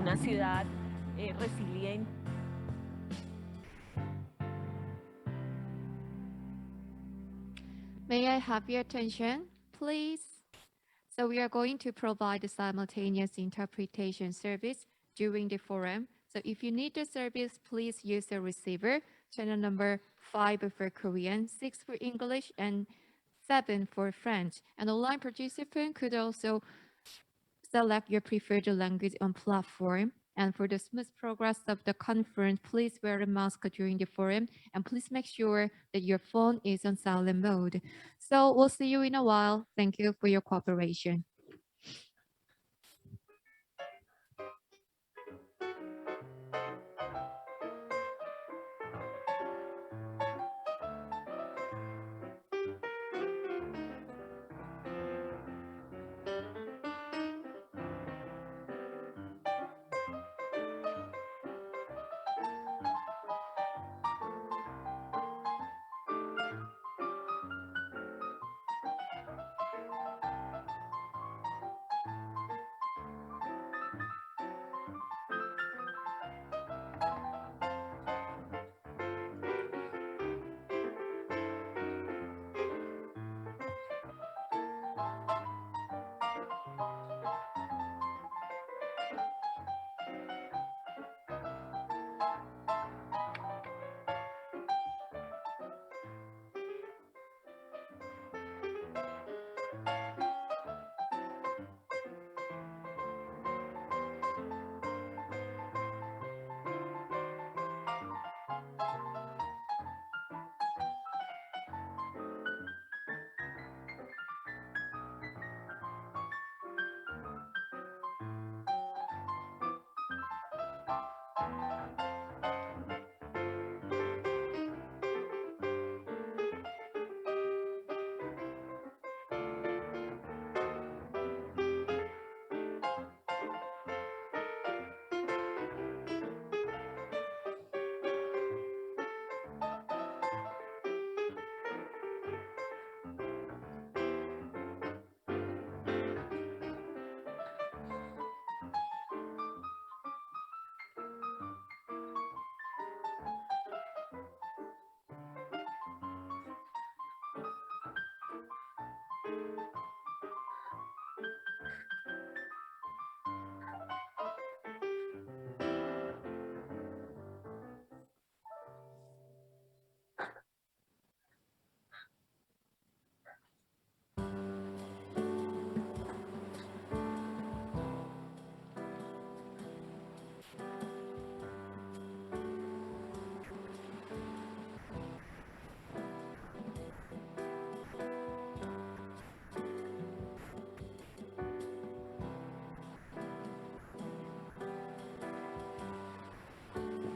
una ciudad resiliente. May I have your attention, please? So we are going to provide a simultaneous interpretation service during the forum. So if you need the service, please use the receiver, channel number 5 for Korean, 6 for English, and 7 for French. And online participant could also select your preferred language on platform. And for the smooth progress of the conference, please wear a mask during the forum, and please make sure that your phone is on silent mode. So we'll see you in a while. Thank you for your cooperation.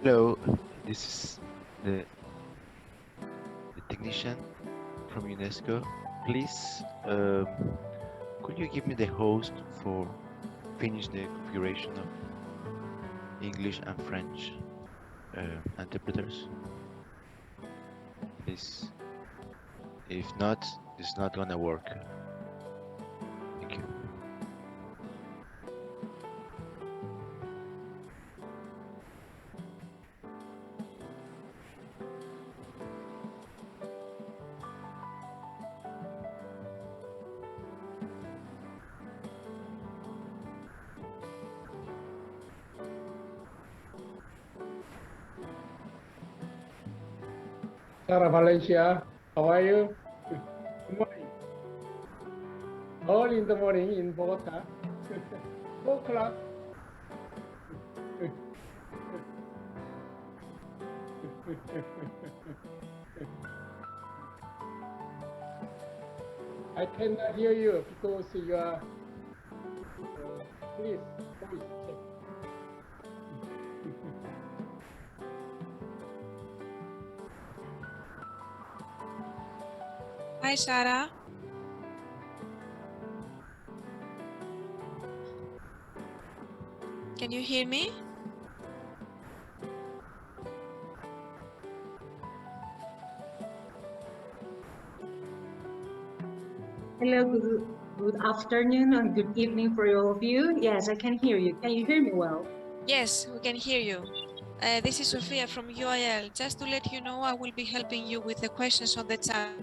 Hello, this is the technician from UNESCO. Please, could you give me the host for finish the configuration of English and French interpreters? Please. If not, it's not gonna work. Thank you. Sarah Valencia, how are you? Good morning. All in the morning in Bogota. 4 o'clock. I cannot hear you because you are. Please. Hi, Sarah. Can you hear me? Hello, good afternoon and good evening for all of you. Yes, I can hear you. Can you hear me well? Yes, we can hear you. This is Sofia from UIL. Just to let you know, I will be helping you with the questions on the chat.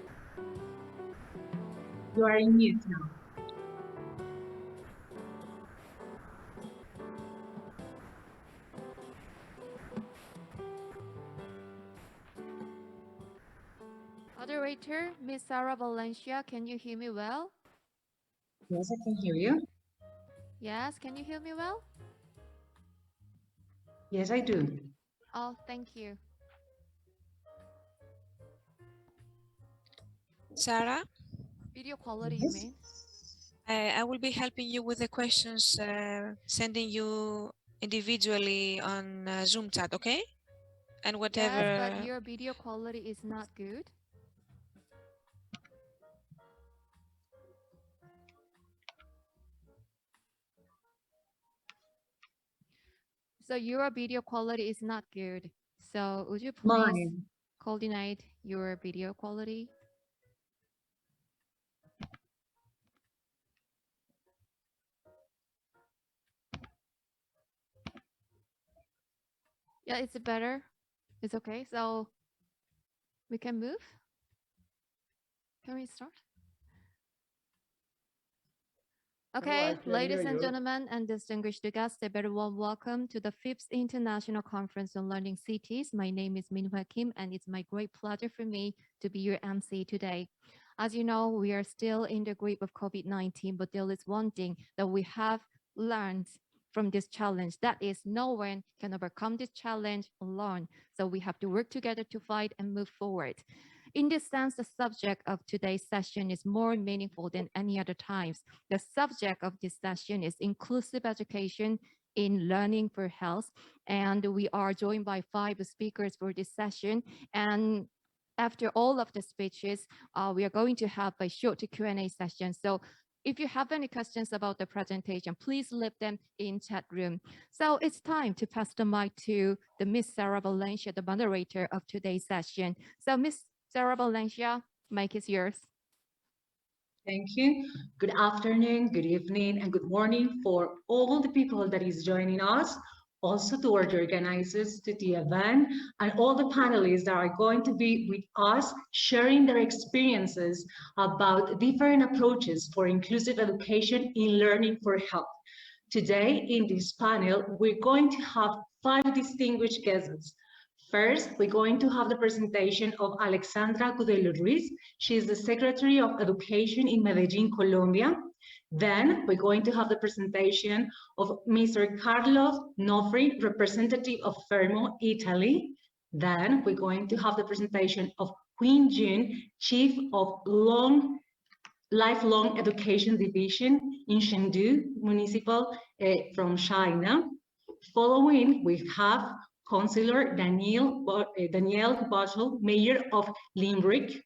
You are in mute now. Moderator, Miss Sarah Valencia, can you hear me well? Yes, I can hear you. Yes, can you hear me well? Yes, I do. Oh, thank you. Sarah, Video quality, you Yes. mean? I will be helping you with the questions, sending you individually on Zoom chat, okay? And whatever. Yes, but your video quality is not good. So your video quality is not good. So would you please Mine. coordinate your video quality? Yeah, it's better. It's okay. So we can move. Can we start? Okay, I can ladies hear and you. gentlemen and distinguished guests, a very warm welcome to the 5th International Conference on Learning Cities. My name is Minhwa Kim, and it's my great pleasure for me to be your MC today. As you know, we are still in the grip of COVID-19, but there is one thing that we have learned from this challenge. That is, no one can overcome this challenge alone. So we have to work together to fight and move forward. In this sense, the subject of today's session is more meaningful than any other times. The subject of this session is inclusive education in learning for health. And we are joined by 5 speakers for this session. And after all of the speeches, we are going to have a short Q&A session. So if you have any questions about the presentation, please leave them in chat room. So it's time to pass the mic to the Miss Sarah Valencia, the moderator of today's session. So Miss Sarah Valencia, mic is yours. Thank you. Good afternoon, good evening, and good morning for all the people that is joining us. Also to our organizers, to the event, and all the panelists that are going to be with us sharing their experiences about different approaches for inclusive education in learning for health. Today, in this panel, we're going to have 5 distinguished guests. First, we're going to have the presentation of Alexandra Gudelo Ruiz. She is the Secretary of Education in Medellin, Colombia. Then we're going to have the presentation of Mr. Carlos Nofri, representative of Fermo, Italy. Then we're going to have the presentation of Queen Jun, Chief of Lifelong Education Division in Chengdu Municipal from China. Following, we have Councillor Daniel Bottle, Mayor of Limerick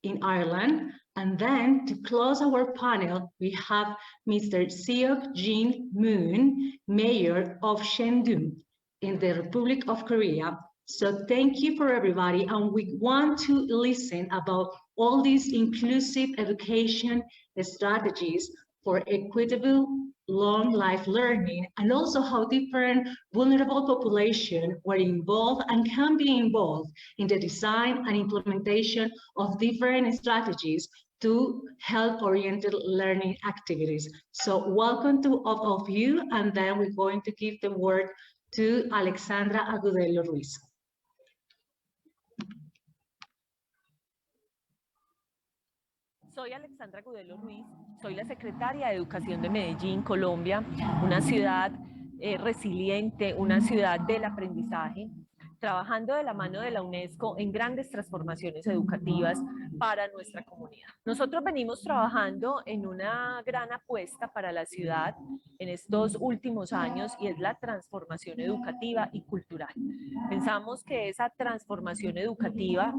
in Ireland. And then to close our panel, we have Mr. Seok Jin Moon, Mayor of Chengdu in the Republic of Korea. So thank you for everybody. And we want to listen about all these inclusive education strategies for equitable long life learning, and also how different vulnerable populations were involved and can be involved in the design and implementation of different strategies to health-oriented learning activities. So welcome to all of you, and then we're going to give the word to Alexandra Agudelo Ruiz. Soy Alexandra Gudelo Ruiz, soy la secretaria de Educación de Medellín, Colombia, una ciudad resiliente, una ciudad del aprendizaje, trabajando de la mano de la UNESCO en grandes transformaciones educativas para nuestra comunidad. Nosotros venimos trabajando en una gran apuesta para la ciudad en estos últimos años y es la transformación educativa y cultural. Pensamos que esa transformación educativa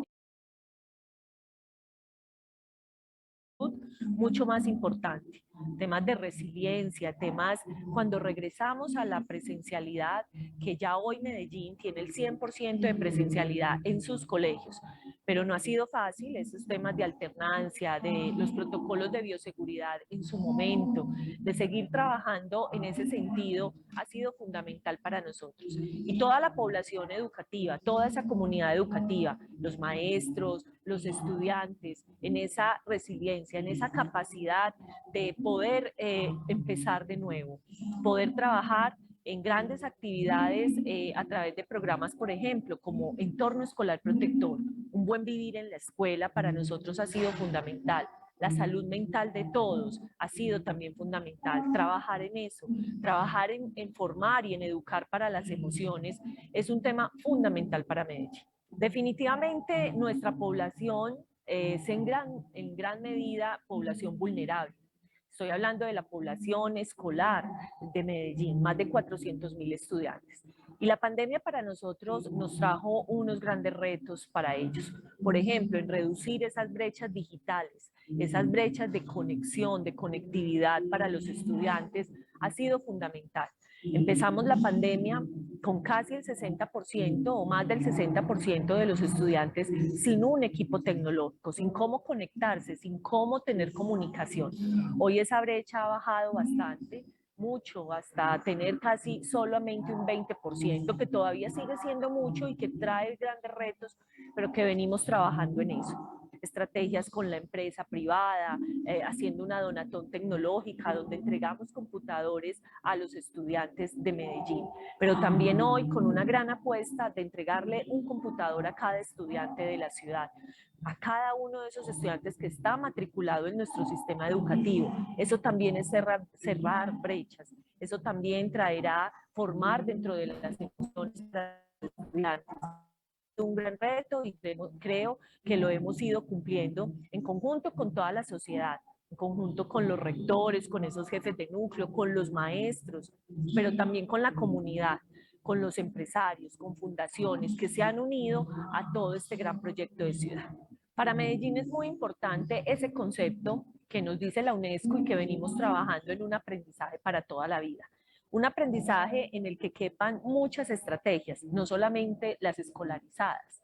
mucho más importante, temas de resiliencia, temas cuando regresamos a la presencialidad, que ya hoy Medellín tiene el 100% de presencialidad en sus colegios, pero no ha sido fácil. Esos temas de alternancia, de los protocolos de bioseguridad en su momento, de seguir trabajando en ese sentido, ha sido fundamental para nosotros. Y toda la población educativa, toda esa comunidad educativa, los maestros, los estudiantes, en esa resiliencia, en esa capacidad de poder empezar de nuevo, poder trabajar en grandes actividades a través de programas, por ejemplo, como entorno escolar protector. Un buen vivir en la escuela para nosotros ha sido fundamental. La salud mental de todos ha sido también fundamental. Trabajar en eso, trabajar en formar y en educar para las emociones es un tema fundamental para Medellín. Definitivamente nuestra población es en gran medida población vulnerable. Estoy hablando de la población escolar de Medellín, más de 400.000 estudiantes. Y la pandemia para nosotros nos trajo unos grandes retos para ellos. Por ejemplo, en reducir esas brechas digitales, esas brechas de conexión, de conectividad para los estudiantes, ha sido fundamental. Empezamos la pandemia con casi el 60% o más del 60% de los estudiantes sin un equipo tecnológico, sin cómo conectarse, sin cómo tener comunicación. Hoy esa brecha ha bajado bastante, mucho, hasta tener casi solamente un 20%, que todavía sigue siendo mucho y que trae grandes retos, pero que venimos trabajando en eso. Estrategias con la empresa privada, haciendo una donatón tecnológica donde entregamos computadores a los estudiantes de Medellín, pero también hoy con una gran apuesta de entregarle un computador a cada estudiante de la ciudad, a cada uno de esos estudiantes que está matriculado en nuestro sistema educativo. Eso también es cerrar brechas, eso también traerá formar dentro de las instituciones de los estudiantes. Un gran reto y creo que lo hemos ido cumpliendo en conjunto con toda la sociedad, en conjunto con los rectores, con esos jefes de núcleo, con los maestros, pero también con la comunidad, con los empresarios, con fundaciones que se han unido a todo este gran proyecto de ciudad. Para Medellín es muy importante ese concepto que nos dice la UNESCO y que venimos trabajando en un aprendizaje para toda la vida. Un aprendizaje en el que quepan muchas estrategias, no solamente las escolarizadas.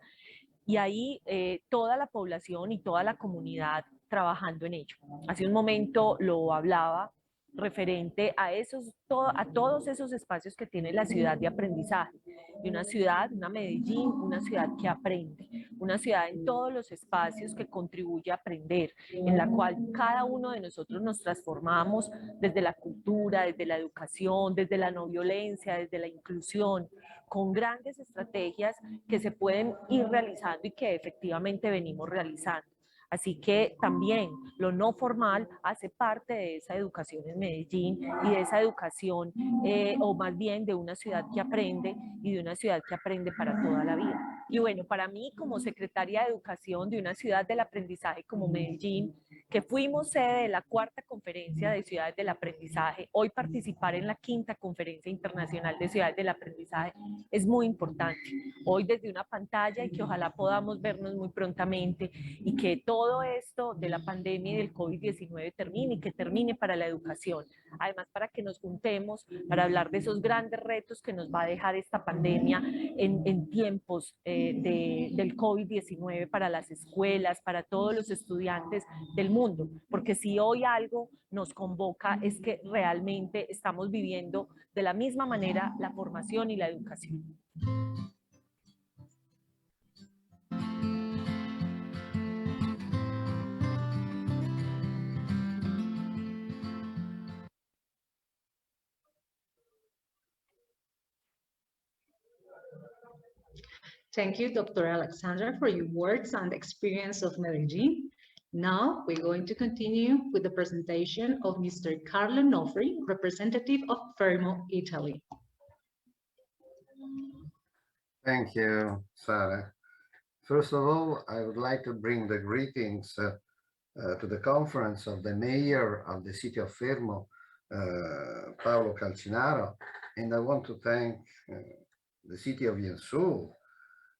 Y ahí toda la población y toda la comunidad trabajando en ello. Hace un momento lo hablaba referente a todos esos espacios que tiene la ciudad de aprendizaje, de una ciudad, una Medellín, una ciudad que aprende, una ciudad en todos los espacios que contribuye a aprender, en la cual cada uno de nosotros nos transformamos desde la cultura, desde la educación, desde la no violencia, desde la inclusión, con grandes estrategias que se pueden ir realizando y que efectivamente venimos realizando. Así que también lo no formal hace parte de esa educación en Medellín y de esa educación, o más bien de una ciudad que aprende y de una ciudad que aprende para toda la vida. Y bueno, para mí como secretaria de Educación de una ciudad del aprendizaje como Medellín, que fuimos sede de la 4ª Conferencia de Ciudades del Aprendizaje, hoy participar en la 5ª Conferencia Internacional de Ciudades del Aprendizaje es muy importante. Hoy desde una pantalla y que ojalá podamos vernos muy prontamente y que todo esto de la pandemia y del COVID-19 termine y que termine para la educación. Además, para que nos juntemos para hablar de esos grandes retos que nos va a dejar esta pandemia en tiempos del COVID-19 para las escuelas, para todos los estudiantes del mundo. Porque si hoy algo nos convoca es que realmente estamos viviendo de la misma manera la formación y la educación. Thank you, Dr. Alexandra, for your words and experience of Medellin. Now we're going to continue with the presentation of Mr. Carlo Nofri, representative of Foro, Italy. Thank you, Sarah. First of all, I would like to bring the greetings to the conference of the mayor of the city of Fermo, Paolo Calcinaro, and I want to thank the city of Yansul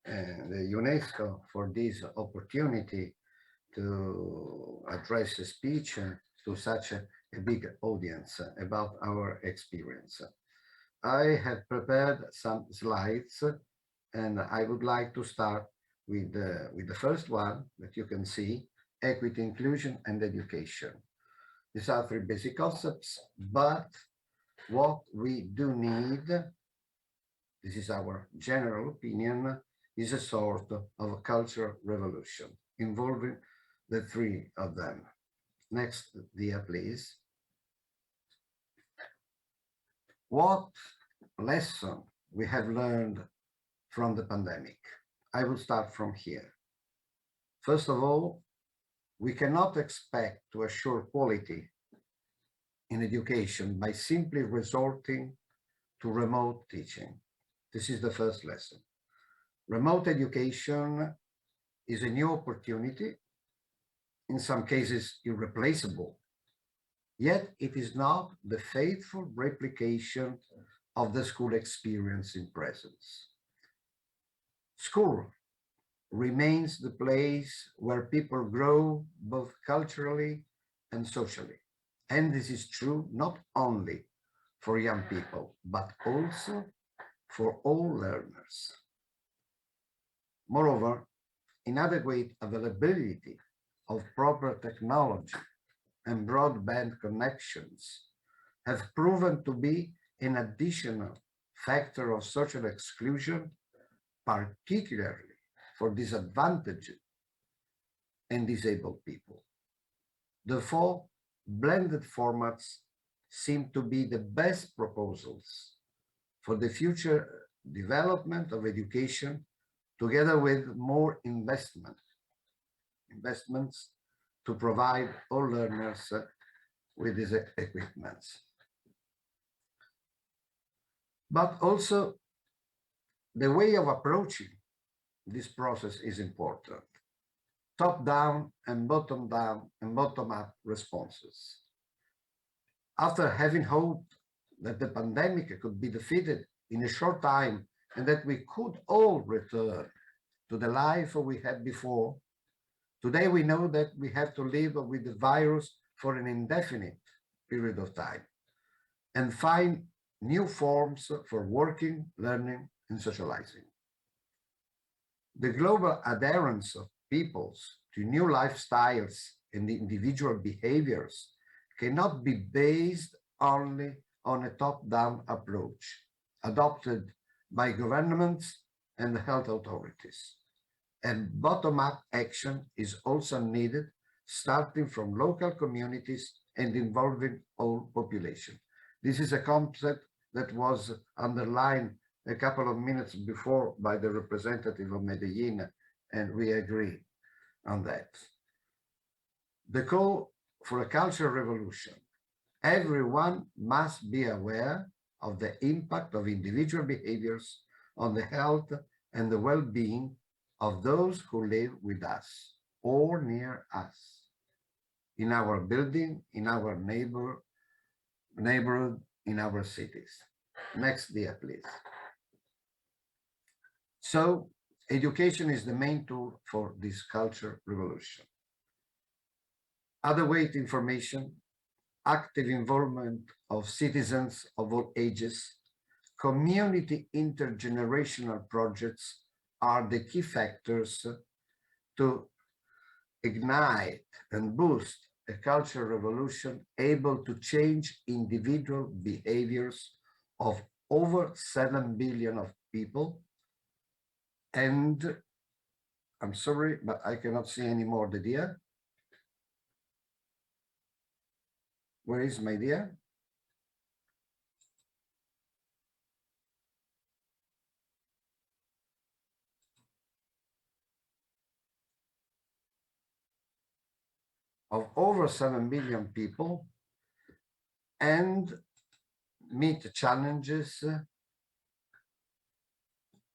and the UNESCO for this opportunity to address a speech to such a big audience about our experience. I have prepared some slides and I would like to start with the first one that you can see, equity, inclusion, and education. These are three basic concepts, but what we do need, this is our general opinion, is a sort of a cultural revolution involving the three of them. Next dia, please. What lesson we have learned from the pandemic? I will start from here. First of all, we cannot expect to assure quality in education by simply resorting to remote teaching. This is the first lesson. Remote education is a new opportunity, in some cases irreplaceable, yet it is not the faithful replication of the school experience in presence. School remains the place where people grow both culturally and socially. And this is true not only for young people, but also for all learners. Moreover, inadequate availability of proper technology and broadband connections have proven to be an additional factor of social exclusion, particularly for disadvantaged and disabled people. Therefore, blended formats seem to be the best proposals for the future development of education, together with more investments to provide all learners with these equipments. But also, the way of approaching this process is important. Top-down and bottom-up responses. After having hoped that the pandemic could be defeated in a short time and that we could all return to the life we had before, today we know that we have to live with the virus for an indefinite period of time and find new forms for working, learning, and socializing. The global adherence of peoples to new lifestyles and individual behaviors cannot be based only on a top-down approach adopted by governments and health authorities. And bottom-up action is also needed, starting from local communities and involving all population. This is a concept that was underlined a couple of minutes before by the representative of Medellin, and we agree on that. The call for a cultural revolution. Everyone must be aware of the impact of individual behaviors on the health and the well-being of those who live with us or near us, in our building, in our neighborhood, in our cities. Next dia, please. So, education is the main tool for this cultural revolution. Adequate information, active involvement of citizens of all ages, community intergenerational projects are the key factors to ignite and boost a cultural revolution able to change individual behaviors of over 7 billion of people. And I'm sorry, but I cannot see any more the dia. Where is my dia? Of over 7 billion people and meet the challenges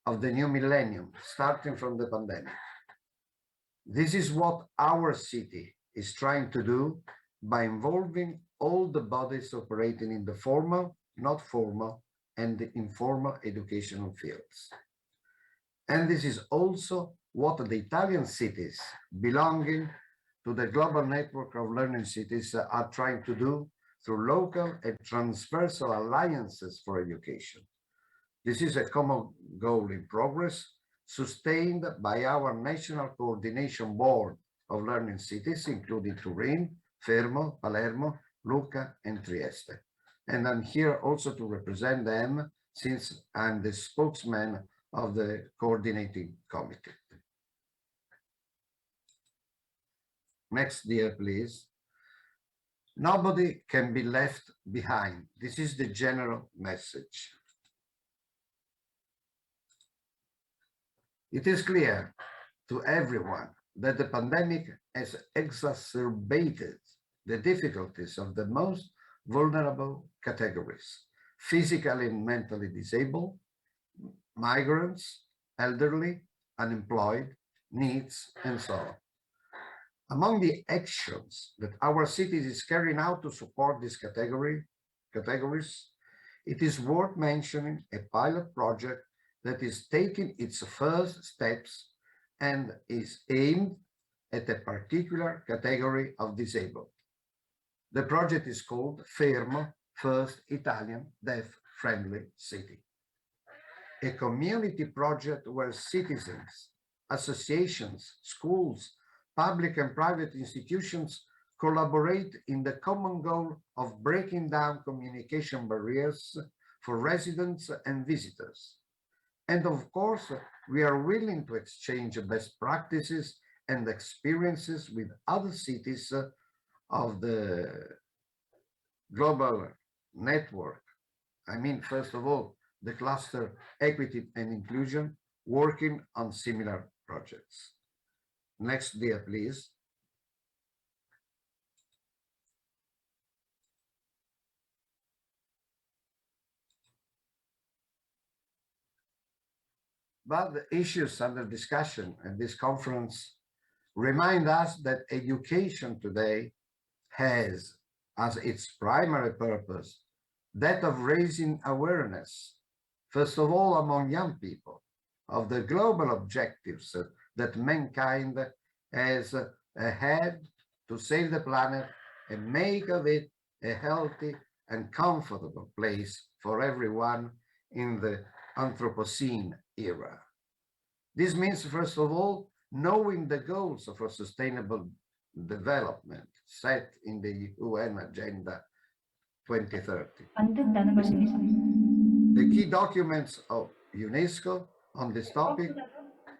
of the new millennium, starting from the pandemic. This is what our city is trying to do by involving all the bodies operating in the formal, not formal, and the informal educational fields. And this is also what the Italian cities belonging to the global network of learning cities are trying to do through local and transversal alliances for education. This is a common goal in progress sustained by our National Coordination Board of Learning Cities, including Turin, Fermo, Palermo, Lucca, and Trieste. And I'm here also to represent them since I'm the spokesman of the coordinating committee. Next, dear, please. Nobody can be left behind. This is the general message. It is clear to everyone that the pandemic has exacerbated the difficulties of the most vulnerable categories: physically and mentally disabled, migrants, elderly, unemployed, needs, and so on. Among the actions that our city is carrying out to support this categories, it is worth mentioning a pilot project that is taking its first steps and is aimed at a particular category of disabled. The project is called Fermo, First Italian Deaf-Friendly City, a community project where citizens, associations, schools, public and private institutions collaborate in the common goal of breaking down communication barriers for residents and visitors. And of course, we are willing to exchange best practices and experiences with other cities of the global network. I mean, first of all, the cluster Equity and Inclusion working on similar projects. Next, dear, please. But the issues under discussion at this conference remind us that education today has as its primary purpose that of raising awareness, first of all among young people, of the global objectives that mankind has had to save the planet and make of it a healthy and comfortable place for everyone in the Anthropocene era. This means, first of all, knowing the goals for sustainable development set in the UN Agenda 2030. The key documents of UNESCO on this topic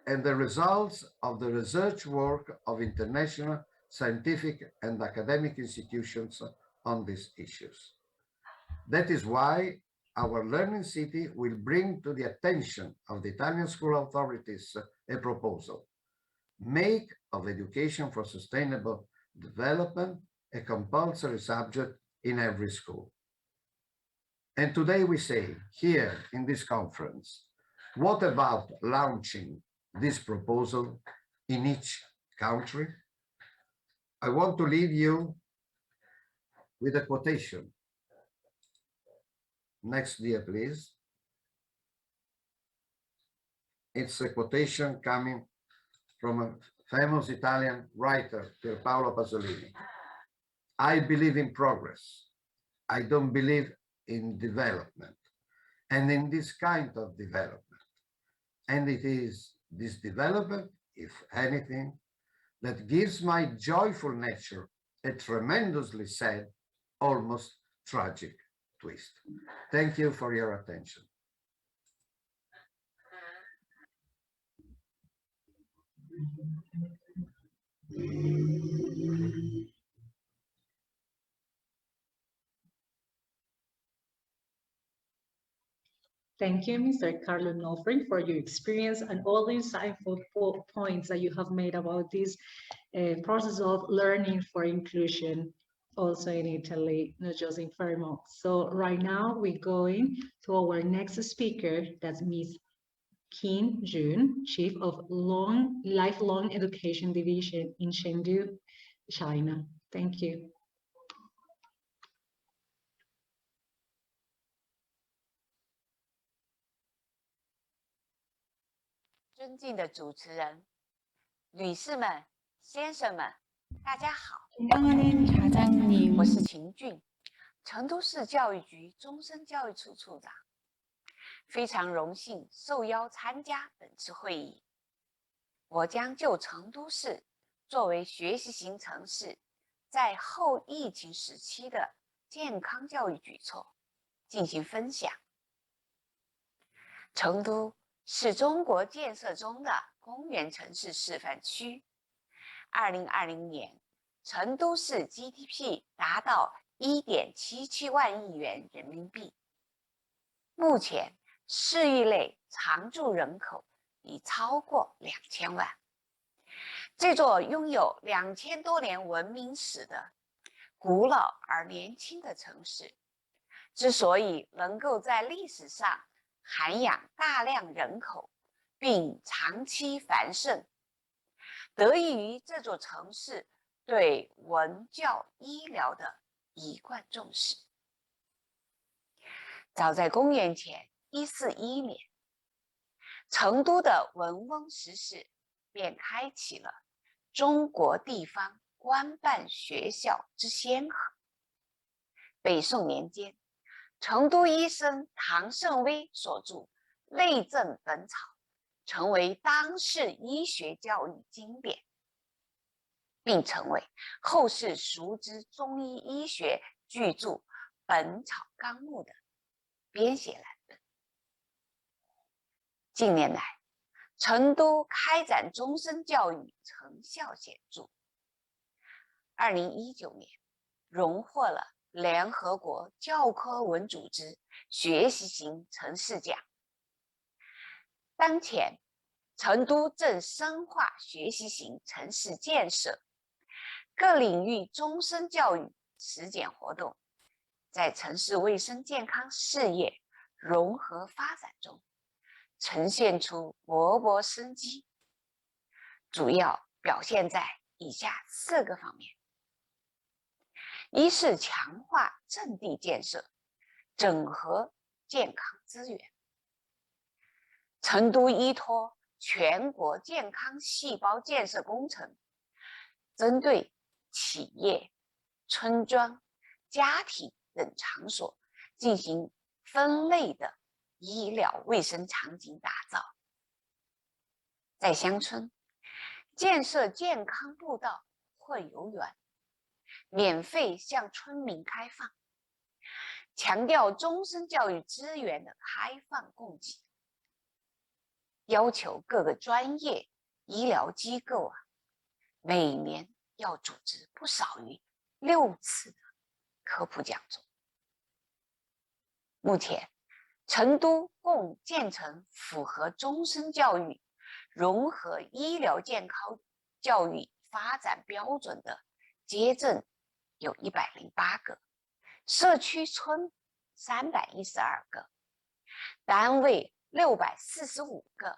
and the results of the research work of international scientific and academic institutions on these issues. That is why our learning city will bring to the attention of the Italian school authorities a proposal: make of education for sustainable development a compulsory subject in every school. And today we say, here in this conference, what about launching this proposal in each country? I want to leave you with a quotation. Next, dear, please. It's a quotation coming from a famous Italian writer, Pier Paolo Pasolini. I believe in progress. I don't believe in development, and in this kind of development. And it is this development, if anything, that gives my joyful nature a tremendously sad, almost tragic twist. Thank you for your attention. Thank you, Mr. Carlo Nofri, for your experience and all the insightful points that you have made about this process of learning for inclusion, also in Italy, not just in Fermo. So right now we're going to our next speaker, that's Ms. Qin Jun, Chief of Lifelong Education Division in Chengdu, China. Thank you. 尊敬的主持人、女士们、先生们，大家好。 존경하는 과장님, 我是秦俊，成都市教育局终身教育处处长。非常荣幸受邀参加本次会议。我将就成都市作为学习型城市，在后疫情时期的健康教育举措进行分享。成都是中国建设中的公园城市示范区。2020年，成都市 GDP 达到1.77万亿元人民币。目前，市域内常住人口已超过2000万。这座拥有2000多年文明史的古老而年轻的城市，之所以能够在历史上涵养大量人口并长期繁盛，得益于这座城市对文教医疗的一贯重视。早在公元前141年，成都的文翁实事便开启了中国地方官办学校之先河。北宋年间，成都医生唐胜威所著《内政本草》成为当世医学教育经典，并成为后世熟知中医医学巨著《本草纲目》的编写蓝本。近年来，成都开展终身教育成效显著。2019年，荣获了联合国教科文组织学习型城市奖。当前，成都正深化学习型城市建设，各领域终身教育实践活动在城市卫生健康事业融合发展中呈现出勃勃生机，主要表现在以下4个方面：一是强化阵地建设，整合健康资源。成都依托全国健康细胞建设工程，针对企业、村庄、家庭等场所进行分类的医疗卫生场景打造。在乡村，建设健康步道或游园，免费向村民开放，强调终身教育资源的开放供给，要求各个专业医疗机构每年要组织不少于6次的科普讲座。目前，成都共建成符合终身教育、融合医疗健康教育发展标准的街镇有108个，社区村312个，单位645个，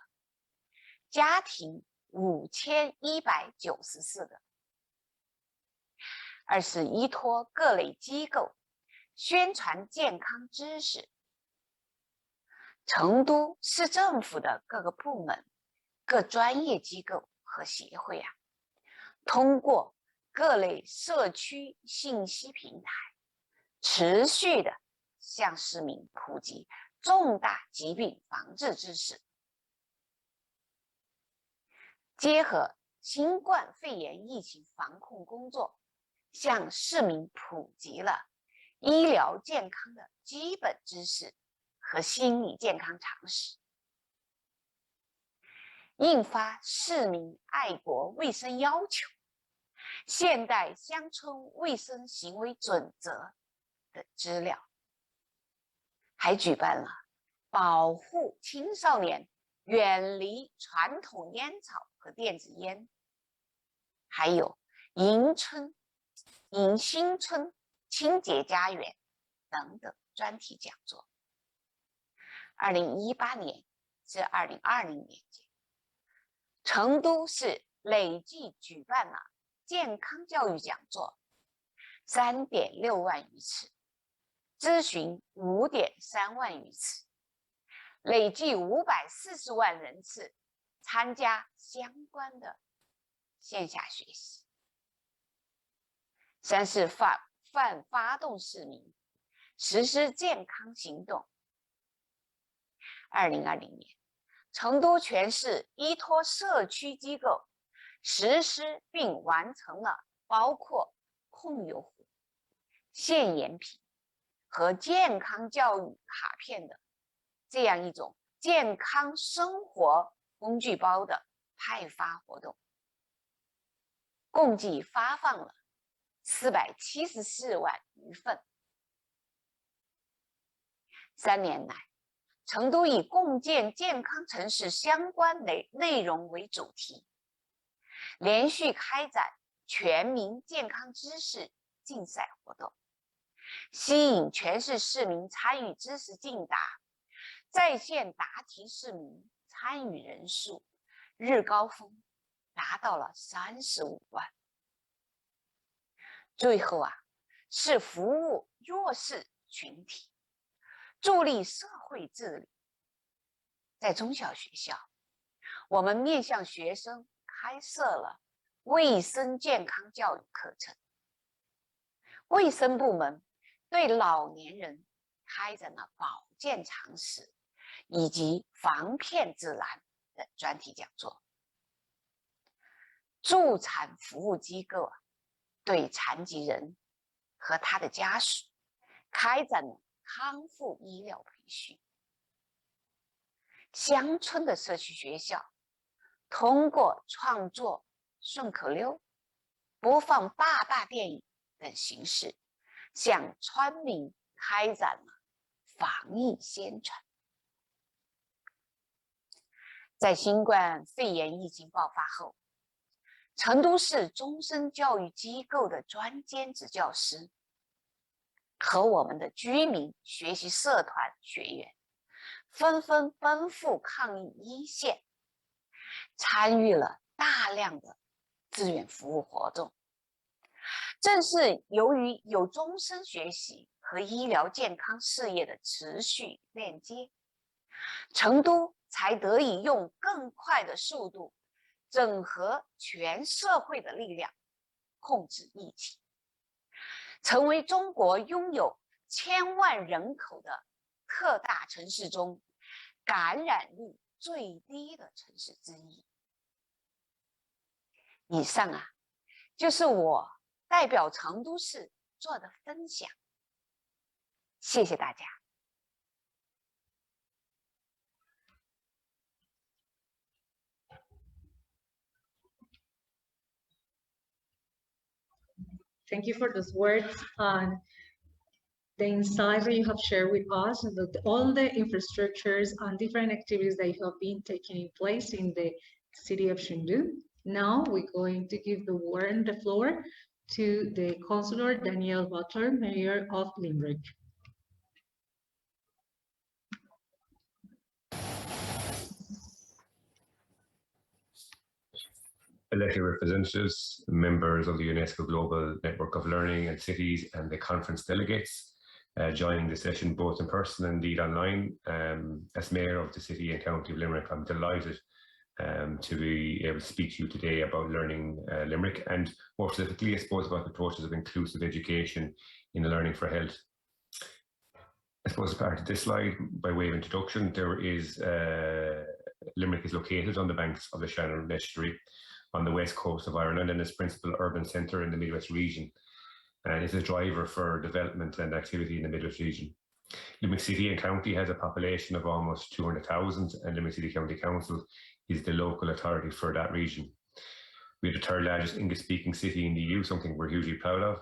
家庭5194个。二是依托各类机构宣传健康知识。成都市政府的各个部门、各专业机构和协会通过各类社区信息平台，持续的向市民普及重大疾病防治知识，结合新冠肺炎疫情防控工作，向市民普及了医疗健康的基本知识和心理健康常识，印发市民爱国卫生要求、现代乡村卫生行为准则等资料，还举办了保护青少年远离传统烟草和电子烟，还有迎新村清洁家园等等专题讲座。2018年至2020年间，成都市累计举办了健康教育讲座3.6万余次，咨询5.3万余次，累计540万人次参加相关的线下学习。三是发动市民实施健康行动。2020年，成都全市依托社区机构实施并完成了包括控油壶、限盐品和健康教育卡片的这样一种健康生活工具包的派发活动，共计发放了474万余份。3年来，成都以共建健康城市相关内容为主题，连续开展全民健康知识竞赛活动，吸引全市市民参与知识竞答，在线答题市民参与人数日高峰达到了35万。最后是服务弱势群体，助力社会治理。在中小学校，我们面向学生开设了卫生健康教育课程，卫生部门对老年人开展了保健常识以及防骗指南的专题讲座。助残服务机构对残疾人和他的家属开展了康复医疗培训。乡村的社区学校通过创作顺口溜、播放爸爸电影等形式，向村民开展了防疫宣传。在新冠肺炎疫情爆发后，成都市终身教育机构的专兼职教师和我们的居民学习社团学员纷纷奔赴抗疫一线，参与了大量的志愿服务活动。正是由于有终身学习和医疗健康事业的持续链接，成都才得以用更快的速度整合全社会的力量，控制疫情，成为中国拥有1000万人口的特大城市中感染率最低的城市之一。以上就是我代表成都市做的分享，谢谢大家。Thank you for those words and the insights that you have shared with us, and all the infrastructures and different activities that have been taking place in the city of Chengdu. Now we're going to give the floor to the Councillor Daniel Butler, Mayor of Limerick. Elected representatives, members of the UNESCO Global Network of Learning and Cities, and the conference delegates joining the session both in person and indeed online. As Mayor of the City and County of Limerick, I'm delighted to be able to speak to you today about learning Limerick, and more specifically, I suppose, about the approaches of inclusive education in learning for health. I suppose as part of this slide, by way of introduction, Limerick is located on the banks of the Shannon estuary on the west coast of Ireland, and its principal urban centre in the Midwest region, and is a driver for development and activity in the Midwest region. Limerick City and County has a population of almost 200,000, and Limerick City County Council is the local authority for that region. We have the third largest English-speaking city in the EU, something we're hugely proud of,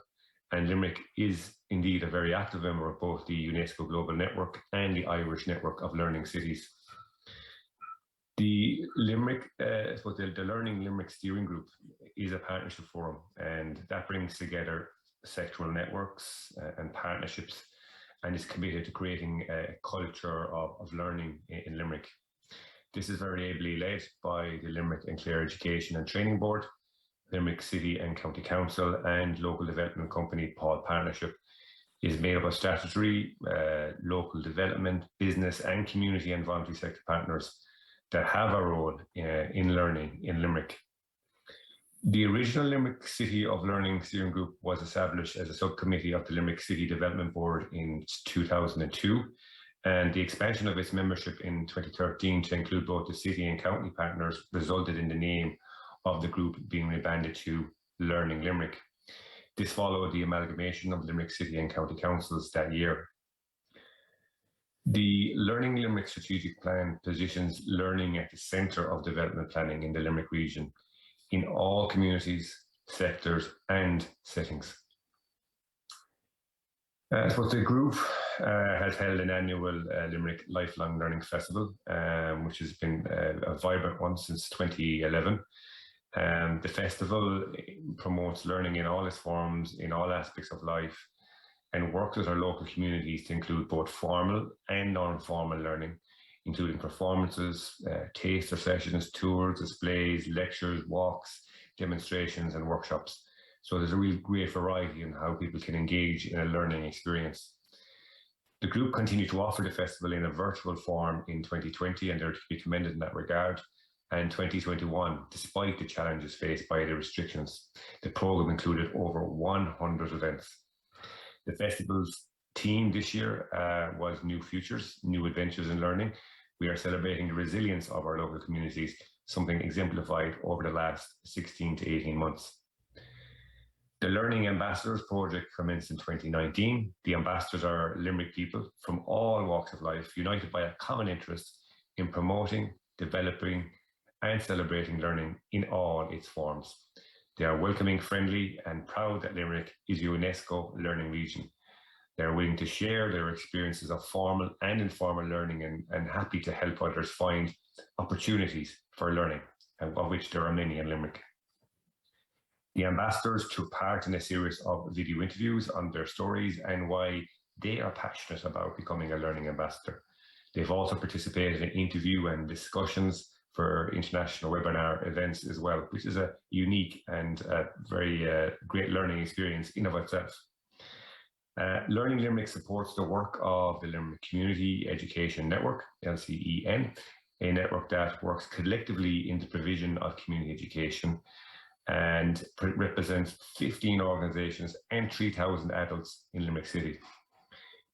and Limerick is indeed a very active member of both the UNESCO Global Network and the Irish Network of Learning Cities. The Limerick, the Learning Limerick Steering Group is a partnership forum, and that brings together sectoral networks and partnerships, and is committed to creating a culture of learning in Limerick. This is very ably led by the Limerick and Clare Education and Training Board, Limerick City and County Council, and local development company Paul Partnership. It is made up of statutory, local development, business and community and voluntary sector partners that have a role in learning in Limerick. The original Limerick City of Learning Steering Group was established as a subcommittee of the Limerick City Development Board in 2002, And the expansion of its membership in 2013 to include both the city and county partners resulted in the name of the group being rebranded to Learning Limerick. This followed the amalgamation of Limerick City and County Councils that year. The Learning Limerick Strategic Plan positions learning at the centre of development planning in the Limerick region in all communities, sectors and settings. I suppose the group has held an annual Limerick Lifelong Learning Festival, which has been a vibrant one since 2011. The festival promotes learning in all its forms, in all aspects of life, and works with our local communities to include both formal and non-formal learning, including performances, taster sessions, tours, displays, lectures, walks, demonstrations, and workshops. So there's a real great variety in how people can engage in a learning experience. The group continued to offer the festival in a virtual form in 2020, and they're to be commended in that regard. And 2021, despite the challenges faced by the restrictions, the programme included over 100 events. The festival's theme this year was New Futures, New Adventures in Learning. We are celebrating the resilience of our local communities, something exemplified over the last 16 to 18 months. The Learning Ambassadors project commenced in 2019. The ambassadors are Limerick people from all walks of life, united by a common interest in promoting, developing, and celebrating learning in all its forms. They are welcoming, friendly, and proud that Limerick is a UNESCO learning region. They are willing to share their experiences of formal and informal learning and happy to help others find opportunities for learning, of which there are many in Limerick. The ambassadors took part in a series of video interviews on their stories and why they are passionate about becoming a learning ambassador. They've also participated in interview and discussions for international webinar events as well, which is a unique and very great learning experience in of itself. Learning Limerick supports the work of the Limerick Community Education Network, LCEN, a network that works collectively in the provision of community education and represents 15 organisations and 3,000 adults in Limerick City.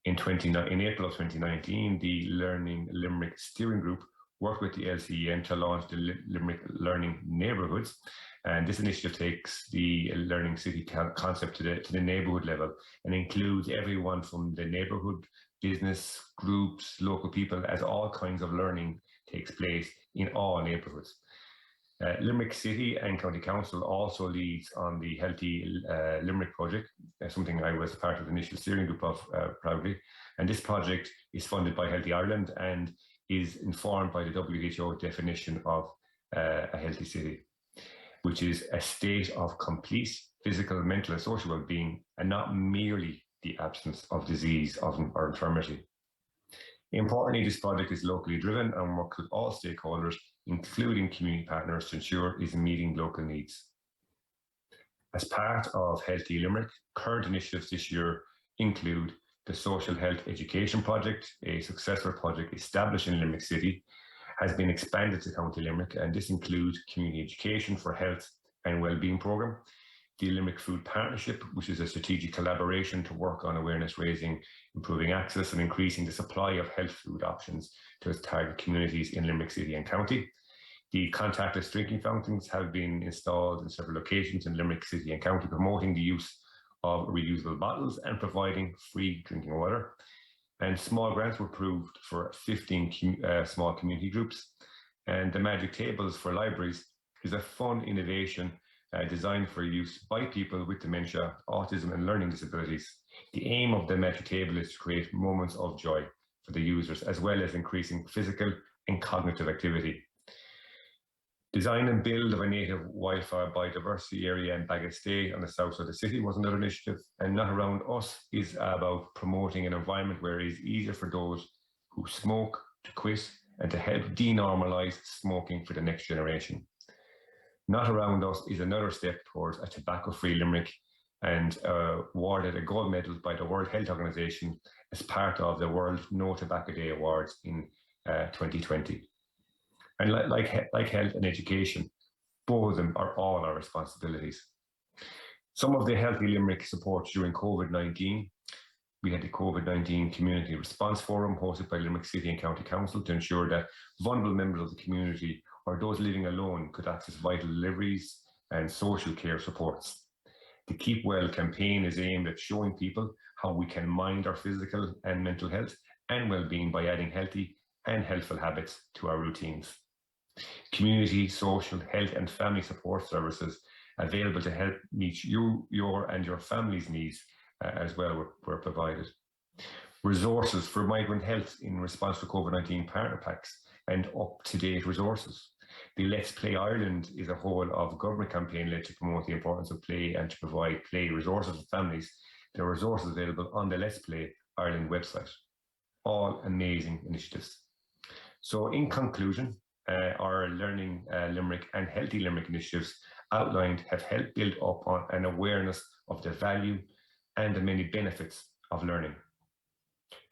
In April of 2019, the Learning Limerick Steering Group worked with the LCEN to launch the Limerick Learning Neighbourhoods, and this initiative takes the Learning City concept to the neighbourhood level and includes everyone from the neighbourhood, business, groups, local people, as all kinds of learning takes place in all neighbourhoods. Limerick City and County Council also leads on the Healthy Limerick project, something I was part of the initial steering group of proudly. And this project is funded by Healthy Ireland and is informed by the WHO definition of a healthy city, which is a state of complete physical, mental, and social well-being, and not merely the absence of disease or infirmity. Importantly, this project is locally driven and works with all stakeholders, including community partners, to ensure it is meeting local needs. As part of Healthy Limerick, current initiatives this year include the Social Health Education Project, a successful project established in Limerick City, has been expanded to County Limerick, and this includes community education for health and wellbeing programme, the Limerick Food Partnership, which is a strategic collaboration to work on awareness raising, improving access and increasing the supply of health food options to its target communities in Limerick City and County. The contactless drinking fountains have been installed in several locations in Limerick City and County, promoting the use of reusable bottles and providing free drinking water. And small grants were approved for 15 small community groups. And the Magic Tables for Libraries is a fun innovation designed for use by people with dementia, autism, and learning disabilities. The aim of the Magic Table is to create moments of joy for the users, as well as increasing physical and cognitive activity. Design and build of a native Wi-Fi biodiversity area in Bagastay on the south side of the city was another initiative, and Not Around Us is about promoting an environment where it is easier for those who smoke to quit and to help denormalise smoking for the next generation. Not Around Us is another step towards a tobacco-free Limerick and awarded a gold medal by the World Health Organization as part of the World No Tobacco Day Awards in 2020. And like health and education, both of them are all our responsibilities. Some of the Healthy Limerick support during COVID-19 We had the COVID-19 Community Response Forum hosted by Limerick City and County Council to ensure that vulnerable members of the community or those living alone could access vital deliveries and social care supports. The Keep Well campaign is aimed at showing people how we can mind our physical and mental health and well-being by adding healthy and helpful habits to our routines. Community, social, health and family support services available to help meet your and your family's needs as well were provided. Resources for migrant health in response to COVID-19 partner packs and up-to-date resources. The Let's Play Ireland is a whole of government campaign led to promote the importance of play and to provide play resources for families. There are resources available on the Let's Play Ireland website. All amazing initiatives. So in conclusion, our Learning Limerick and Healthy Limerick initiatives outlined have helped build up on an awareness of the value and the many benefits of learning.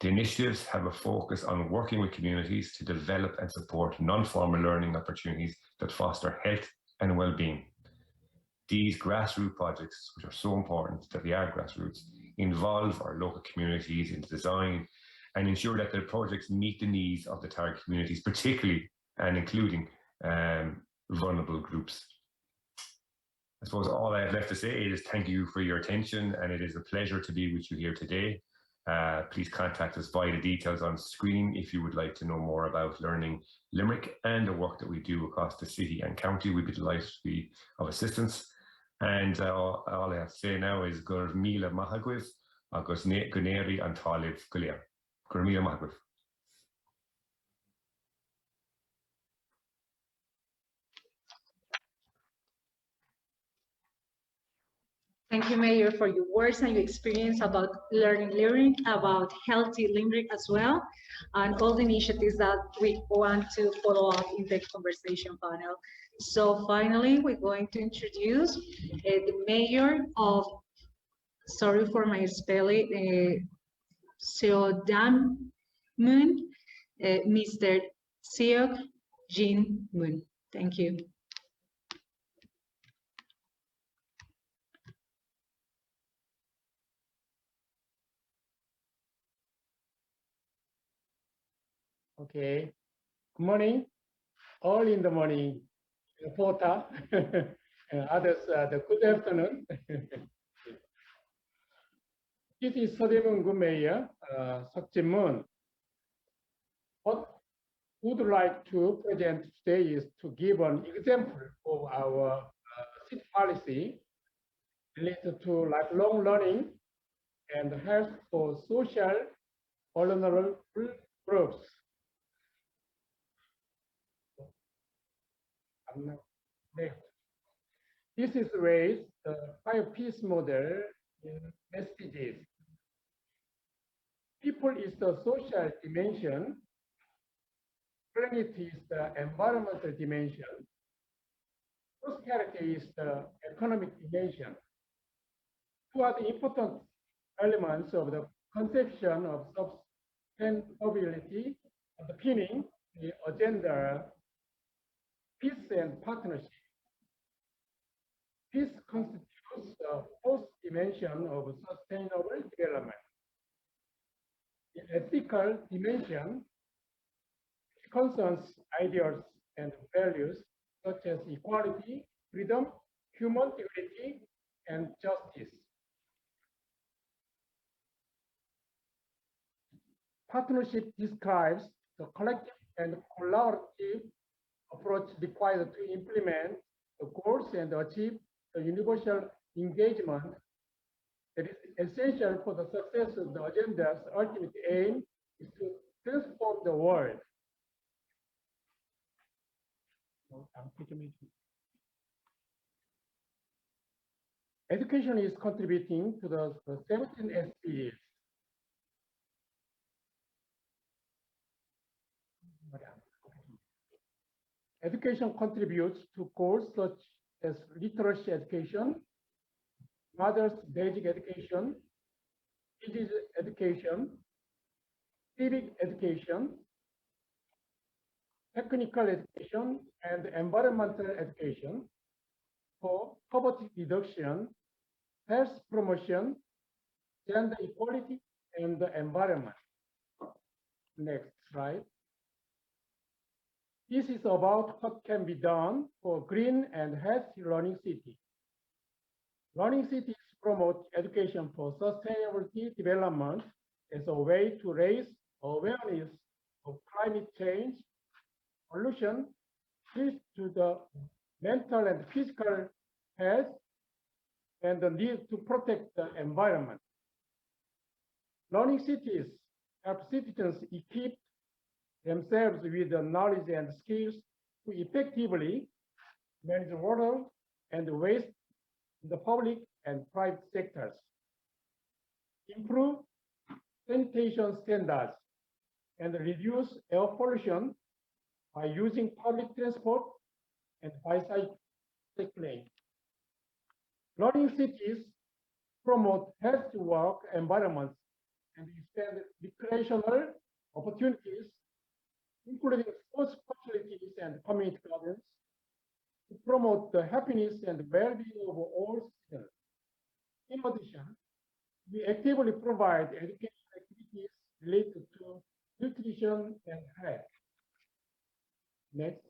The initiatives have a focus on working with communities to develop and support non-formal learning opportunities that foster health and well-being. These grassroots projects, which are so important that they are grassroots, involve our local communities in design and ensure that the projects meet the needs of the target communities, particularly and including vulnerable groups. I suppose all I have left to say is thank you for your attention, and it is a pleasure to be with you here today. Please contact us via the details on screen if you would like to know more about Learning Limerick and the work that we do across the city and county. We'd be delighted to be of assistance. And all I have to say now is Gur Mila Mahagwith, Agus Guneri and Talib Gulia. Gur Mila Mahagwith. Thank you, Mayor, for your words and your experience about learning Limerick, about healthy Limerick as well, and all the initiatives that we want to follow up in the conversation panel. So finally, we're going to introduce the Mayor of, sorry for my spelling, Seodam Moon, Mr. Seok Jin Moon. Thank you. Okay. Good morning. All in the morning. Porta. And others, the good afternoon. This is 서대문구 Mayor Seok Moon. What would like to present today is to give an example of our city policy related to lifelong learning and health for social vulnerable groups. This is raised the 5-piece model in SDGs. People is the social dimension, planet is the environmental dimension, prosperity is the economic dimension. Two are the important elements of the conception of sustainability, underpinning the agenda, peace and partnership. Peace constitutes the fourth dimension of sustainable development. The ethical dimension concerns ideals and values such as equality, freedom, human dignity, and justice. Partnership describes the collective and collaborative approach required to implement the goals and achieve the universal engagement that is essential for the success of the agenda's ultimate aim is to transform the world. Education is contributing to the 17 SDGs. Education contributes to goals such as literacy education, mother's basic education, disease education, civic education, technical education, and environmental education for poverty reduction, health promotion, gender equality, and the environment. Next slide. This is about what can be done for green and healthy learning city. Learning cities promote education for sustainability development as a way to raise awareness of climate change, pollution, threats to the mental and physical health, and the need to protect the environment. Learning cities help citizens equip themselves with the knowledge and skills to effectively manage water and waste in the public and private sectors, improve sanitation standards, and reduce air pollution by using public transport and bicycling. Learning cities promote healthy work environments and expand recreational opportunities, including sports facilities and community gardens, to promote the happiness and well-being of all citizens. In addition, we actively provide educational activities related to nutrition and health. Next.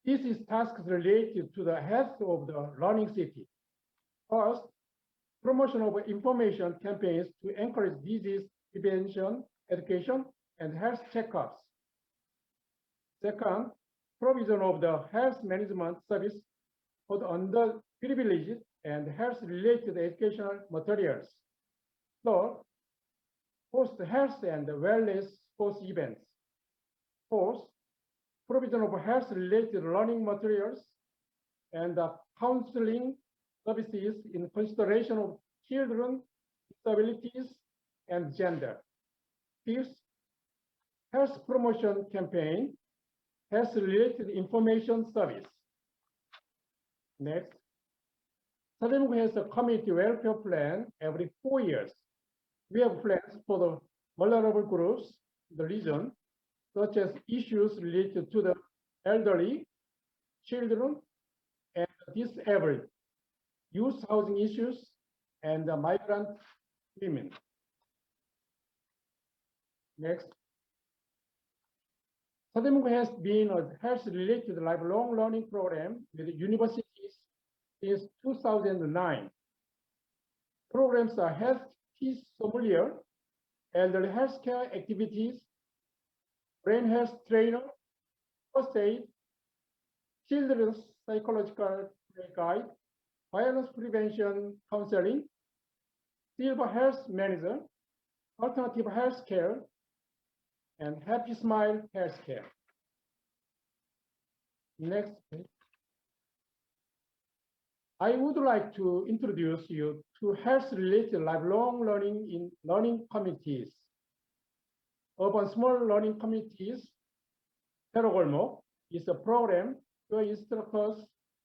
This is tasks related to the health of the learning city. First, promotion of information campaigns to encourage disease prevention, education, and health checkups. Second, provision of the health management service for the underprivileged and health-related educational materials. Third, host health and wellness sports events. Fourth, provision of health-related learning materials and counseling services in consideration of children, disabilities, and gender. Fifth, health promotion campaign, health-related information service. Next, Sademugu has a community welfare plan every 4 years. We have plans for the vulnerable groups in the region, such as issues related to the elderly, children, and disabled, youth housing issues, and the migrant women. Next. Sademugu has been a health-related lifelong learning program with universities since 2009. Programs are health peace sommelier, elderly healthcare activities, brain health trainer, first aid, children's psychological guide, violence prevention counseling, silver health manager, alternative health care, and Happy Smile Healthcare. Next, please. I would like to introduce you to health-related lifelong learning in learning communities. Urban Small Learning Communities, Foro is a program where instructors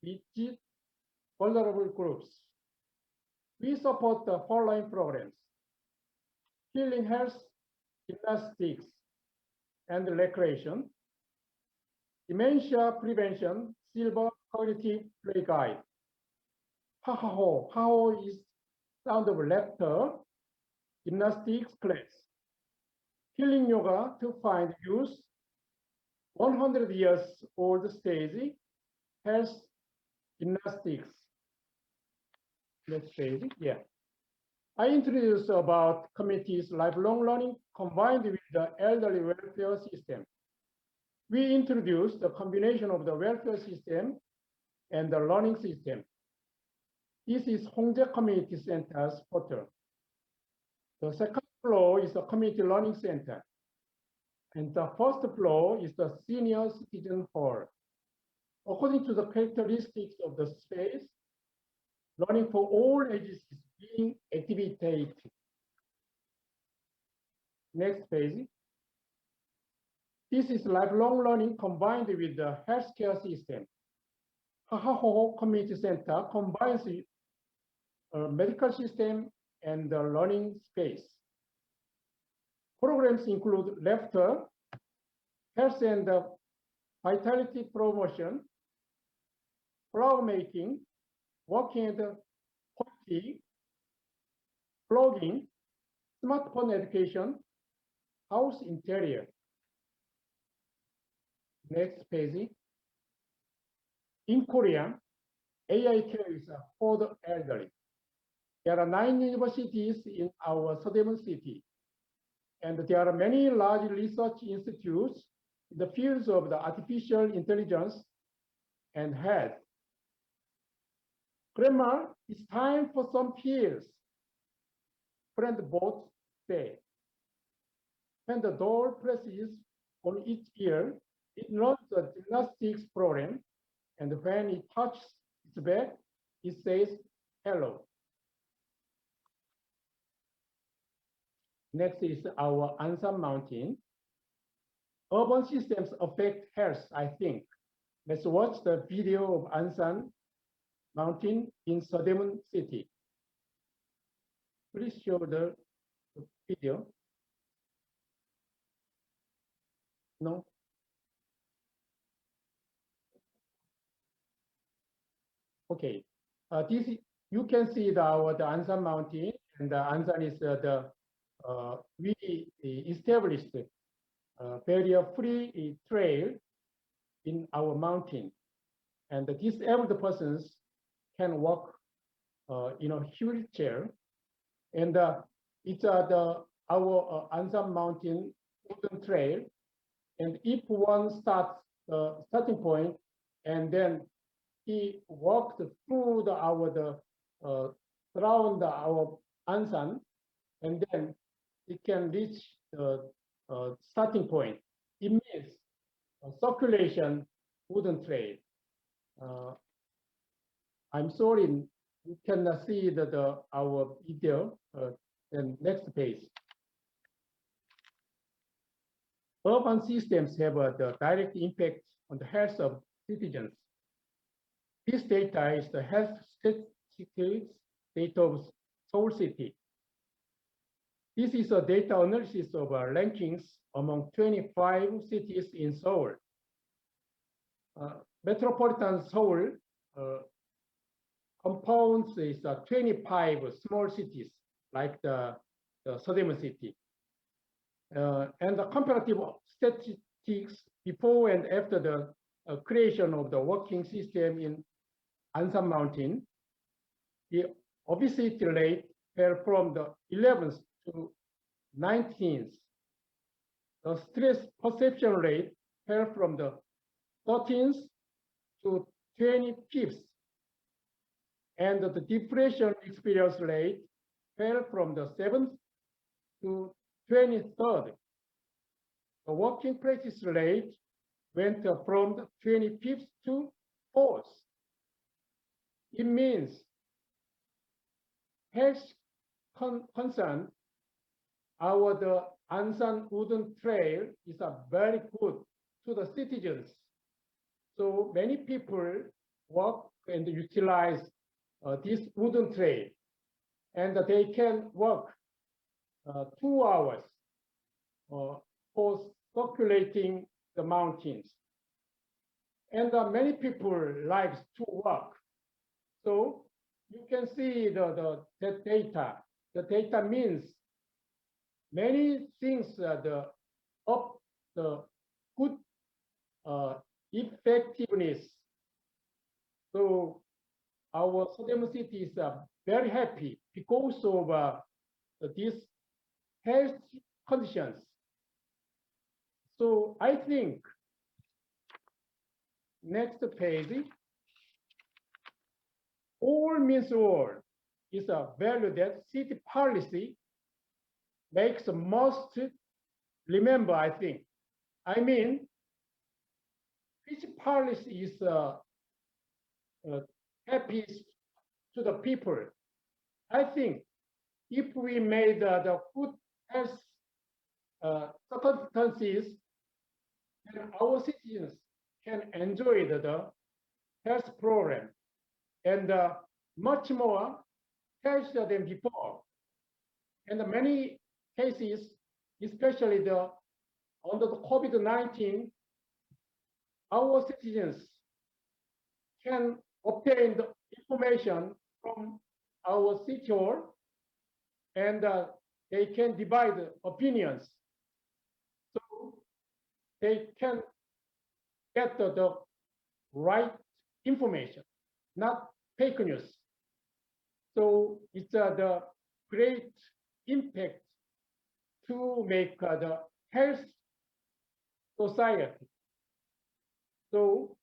visit vulnerable groups. We support the following programs: healing health, gymnastics, and recreation, dementia prevention, silver cognitive play guide. Ha-ha-ho, ha-ho is sound of laughter, gymnastics class. Healing yoga to find youth, 100 years old stage, health gymnastics. Next page, yeah. I introduced about communities' lifelong learning combined with the elderly welfare system. We introduced the combination of the welfare system and the learning system. This is Hongjae Community Center's portal. The second floor is the Community Learning Center. And the first floor is the Senior Citizen Hall. According to the characteristics of the space, learning for all ages is being activated. Next page. This is lifelong learning combined with the healthcare system. Ha-ha-ho Community Center combines a medical system and the learning space. Programs include laughter, health and vitality promotion, flower making, walking and poetry, blogging, smartphone education, house interior. Next page. In Korea, AI care is for the elderly. There are 9 universities in our southern city, and there are many large research institutes in the fields of the artificial intelligence and health. Grandma, it's time for some pills. Friend both say. When the doll presses on each ear, it learns the gymnastics program, and when it touches its back, it says hello. Next is our Ansan Mountain. Urban systems affect health, I think. Let's watch the video of Ansan Mountain in Southern City. Please show the video. No? Okay. This you can see the Ansan Mountain, and the Ansan is we established barrier-free trail in our mountain, and the disabled persons can walk in a wheelchair, and it's our Ansan Mountain wooden trail, and if one starts the starting point, and then he walked through around our Ansan, and then he can reach the starting point. It means circulation wooden trail. I'm sorry, you cannot see our video. And next page. Urban systems have the direct impact on the health of citizens. This data is the health statistics data of Seoul City. This is a data analysis of rankings among 25 cities in Seoul. Metropolitan Seoul compounds is 25 small cities like the southern city. And the comparative statistics before and after the creation of the working system in Ansan Mountain, the obesity rate fell from the 11th to 19th. The stress perception rate fell from the 13th to 25th. And the depression experience rate fell from the 7th to 23rd. The working practice rate went from the 25th to 4th. It means health concern, the Ansan wooden trail is very good to the citizens. So many people walk and utilize this wooden trail, and they can walk 2 hours for circulating the mountains. And many people like to walk. So you can see the data. The data means many things, the good effectiveness. So our southern cities are very happy because of these health conditions. So I think next page, all means all is a value that city policy makes the most remember, I think. I mean, which policy is happy to the people. I think if we made the food health circumstances, then our citizens can enjoy the health program and much more healthier than before. And many cases, especially under the COVID-19, our citizens can obtain the information from our city hall and they can divide opinions. So they can get the right information, not fake news. So it's the great impact to make the health society. So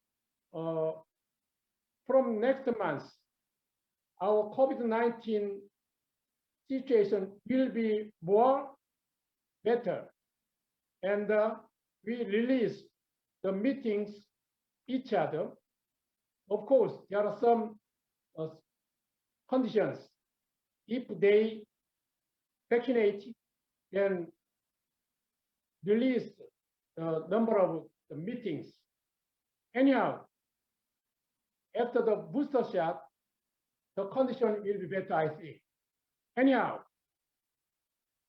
from next month, our COVID-19 situation will be more better, and we release the meetings each other. Of course, there are some conditions. If they vaccinate, then release the number of the meetings. Anyhow, after the booster shot, the condition will be better, I think. Anyhow,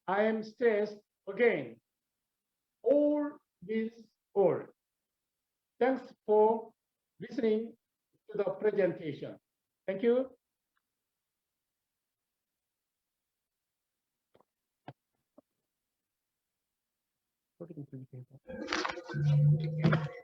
I am stressed again. All is all. Thanks for listening to the presentation. Thank you.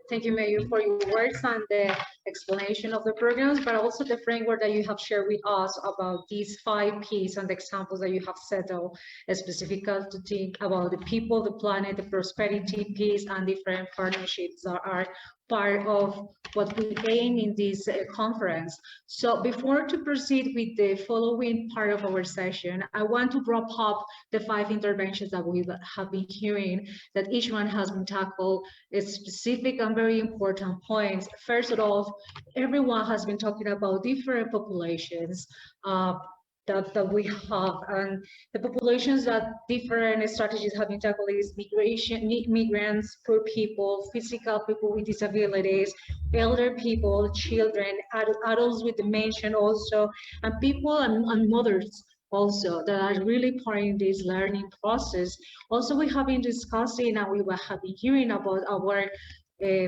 Thank you, Mayor, for your words and the explanation of the programs, but also the framework that you have shared with us about these 5 Ps and the examples that you have settled, specifically to think about the people, the planet, the prosperity, peace, and different partnerships that are part of what we aim in this conference. So before to proceed with the following part of our session, I want to wrap up the 5 interventions that we have been hearing, that each one has been tackled specific and very important points. First of all, everyone has been talking about different populations that we have, and the populations that different strategies have been tackled is migration, migrants, poor people, physical people with disabilities, elder people, children, adults with dementia also, and people and mothers also that are really part in this learning process. Also, we have been discussing and we have been hearing about our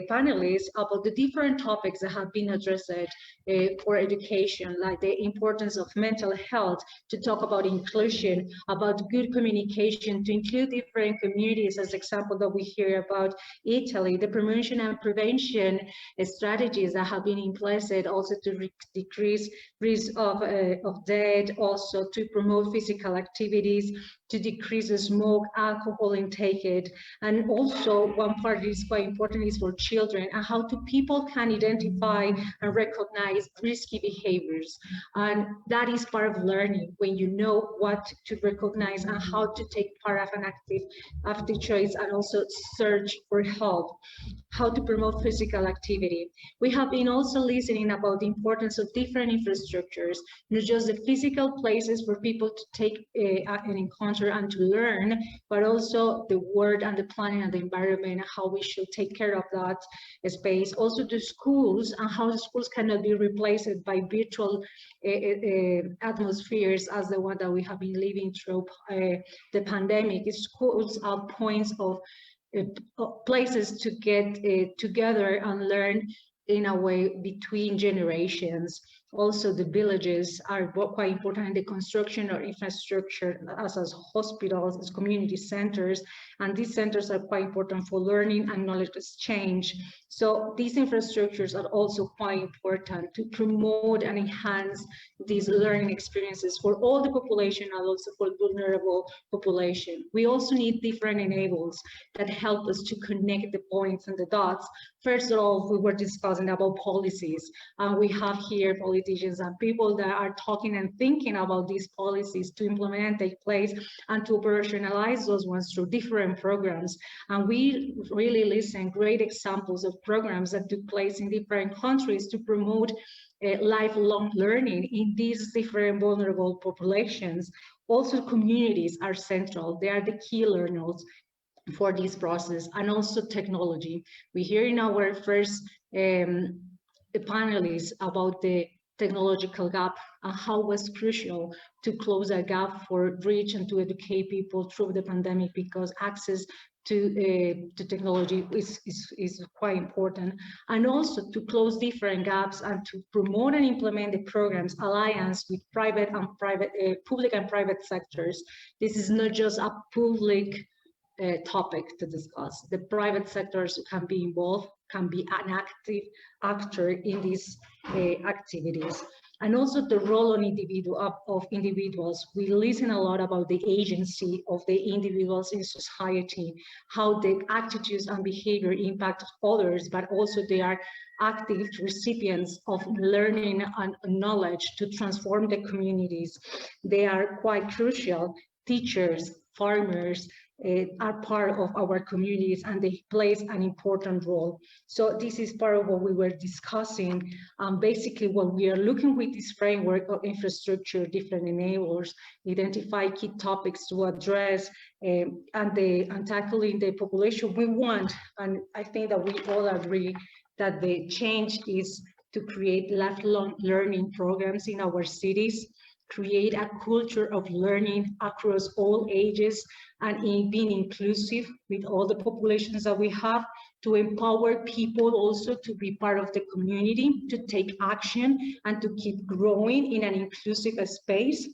panelists about the different topics that have been addressed for education, like the importance of mental health, to talk about inclusion, about good communication, to include different communities, as example that we hear about Italy, the promotion and prevention strategies that have been in place also to decrease risk of death, also to promote physical activities, to decrease the smoke, alcohol intake, and also one part that is quite important is for children, and how people can identify and recognize risky behaviors. And that is part of learning, when you know what to recognize and how to take part of an active choice, and also search for help, how to promote physical activity. We have been also listening about the importance of different infrastructures, not just the physical places for people to take an encounter and to learn, but also the world and the planet and the environment, and how we should take care of that space. Also the schools, and how the schools cannot be replaced by virtual atmospheres as the one that we have been living through the pandemic. Schools are points of places to get together and learn in a way between generations. Also, the villages are quite important in the construction or infrastructure, as hospitals, as community centers, and these centers are quite important for learning and knowledge exchange. So these infrastructures are also quite important to promote and enhance these learning experiences for all the population and also for vulnerable population. We also need different enablers that help us to connect the points and the dots. First of all, we were discussing about policies, and we have here politicians and people that are talking and thinking about these policies to implement, take place, and to operationalize those ones through different programs. And we really listen great examples of programs that took place in different countries to promote lifelong learning in these different vulnerable populations. Also, communities are central. They are the key learners for this process, and also technology. We hear in our first panelists about the technological gap and how it was crucial to close that gap for reach and to educate people through the pandemic, because access to technology is quite important, and also to close different gaps and to promote and implement the programs alliance with public and private sectors. This is not just a public topic to discuss. The private sectors can be involved, can be an active actor in these activities. And also the role of individuals. We listen a lot about the agency of the individuals in society, how the attitudes and behavior impact others, but also they are active recipients of learning and knowledge to transform the communities. They are quite crucial. Teachers, farmers, are part of our communities, and they play an important role. So this is part of what we were discussing. Basically, what we are looking with this framework of infrastructure, different enablers, identify key topics to address, and tackling the population we want. And I think that we all agree that the change is to create lifelong learning programs in our cities, create a culture of learning across all ages, and in being inclusive with all the populations that we have, to empower people also to be part of the community, to take action, and to keep growing in an inclusive space,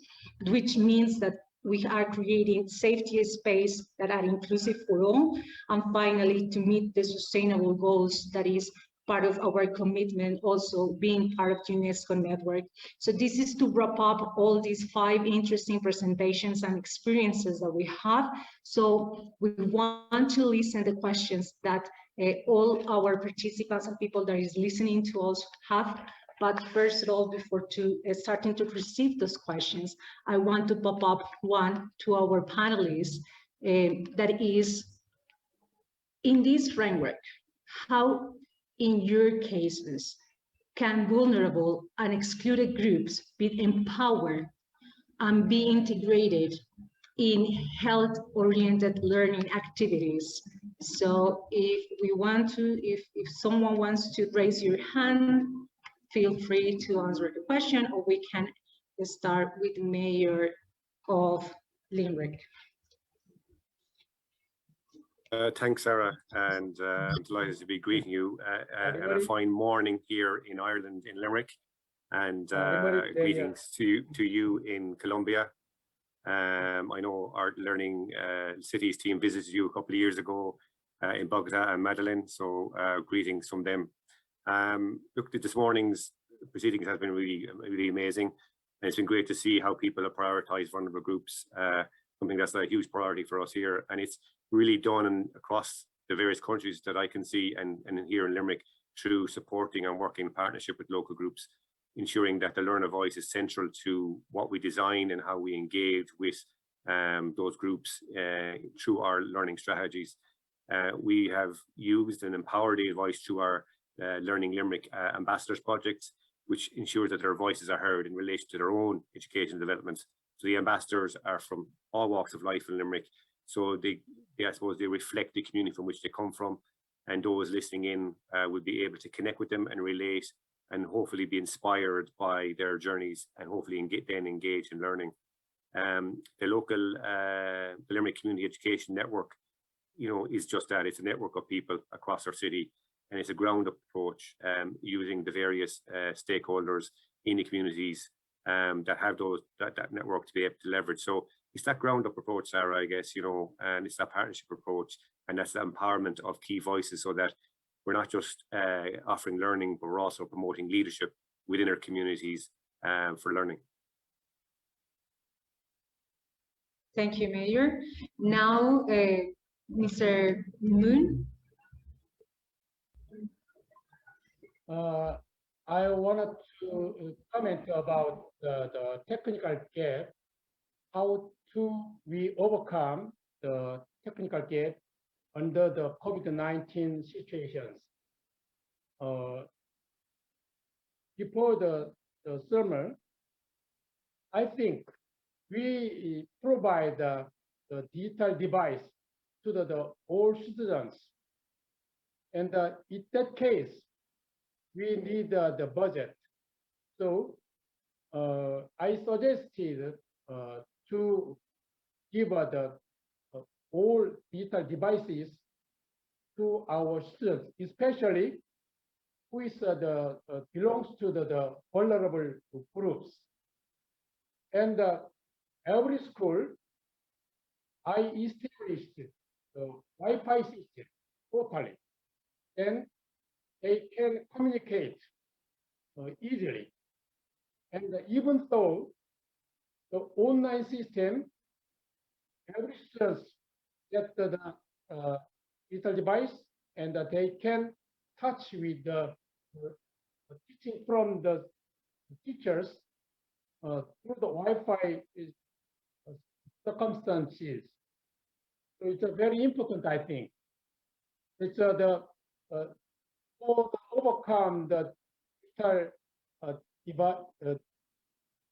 which means that we are creating safety space that are inclusive for all, and finally, to meet the sustainable goals that is part of our commitment, also being part of the UNESCO network. So this is to wrap up all these 5 interesting presentations and experiences that we have. So we want to listen to the questions that all our participants and people that is listening to us have. But first of all, before starting to receive those questions, I want to pop up one to our panelists that is, in this framework, how in your cases can vulnerable and excluded groups be empowered and be integrated in health-oriented learning activities? So if someone wants to raise your hand, feel free to answer the question, or we can start with the Mayor of Limerick. Thanks, Sarah, and I'm delighted to be greeting you on a fine morning here in Ireland, in Limerick, and greetings to you in Colombia. I know our Learning Cities team visited you a couple of years ago in Bogota and Medellin, so greetings from them. Look, this morning's proceedings has been really amazing, and it's been great to see how people have prioritized vulnerable groups, something that's a huge priority for us here, and it's really done across the various countries that I can see, and here in Limerick, through supporting and working in partnership with local groups, ensuring that the learner voice is central to what we design and how we engage with those groups through our learning strategies. We have used and empowered the voice through our Learning Limerick Ambassadors projects, which ensures that their voices are heard in relation to their own education development. So the ambassadors are from all walks of life in Limerick. So I suppose they reflect the community from which they come from, and those listening in will be able to connect with them and relate, and hopefully be inspired by their journeys, and hopefully then engage in learning. The local the Limerick Community Education Network, is just that. It's a network of people across our city, and it's a ground-up approach, using the various stakeholders in the communities that have that network to be able to leverage. So it's that ground-up approach, Sarah, I guess, and it's that partnership approach, and that's the empowerment of key voices, so that we're not just offering learning, but we're also promoting leadership within our communities for learning. Thank you, Mayor. Now, Mr. Moon. I wanted to comment about the technical gap, how we overcome the technical gap under the COVID-19 situations. Before the summer, I think we provide the digital device to all students. And in that case, we need the budget. So I suggested to give the all digital devices to our students, especially who is belongs to the vulnerable groups. And every school, I established the Wi-Fi system totally, and they can communicate easily. And even though the online system, every student get the digital device, and they can touch with the teaching from the teachers through the Wi-Fi circumstances. So it's a very important, I think. It's to overcome the digital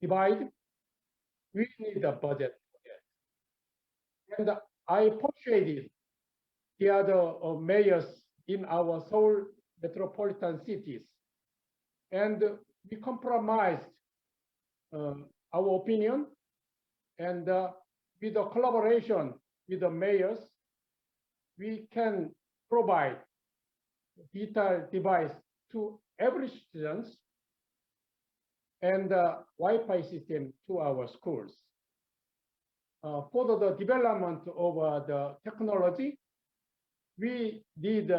divide. We need a budget for that. And I persuaded the other mayors in our Seoul metropolitan cities, and we compromised our opinion, and with the collaboration with the mayors, we can provide digital device to every student and Wi-Fi system to our schools. For the development of the technology, we need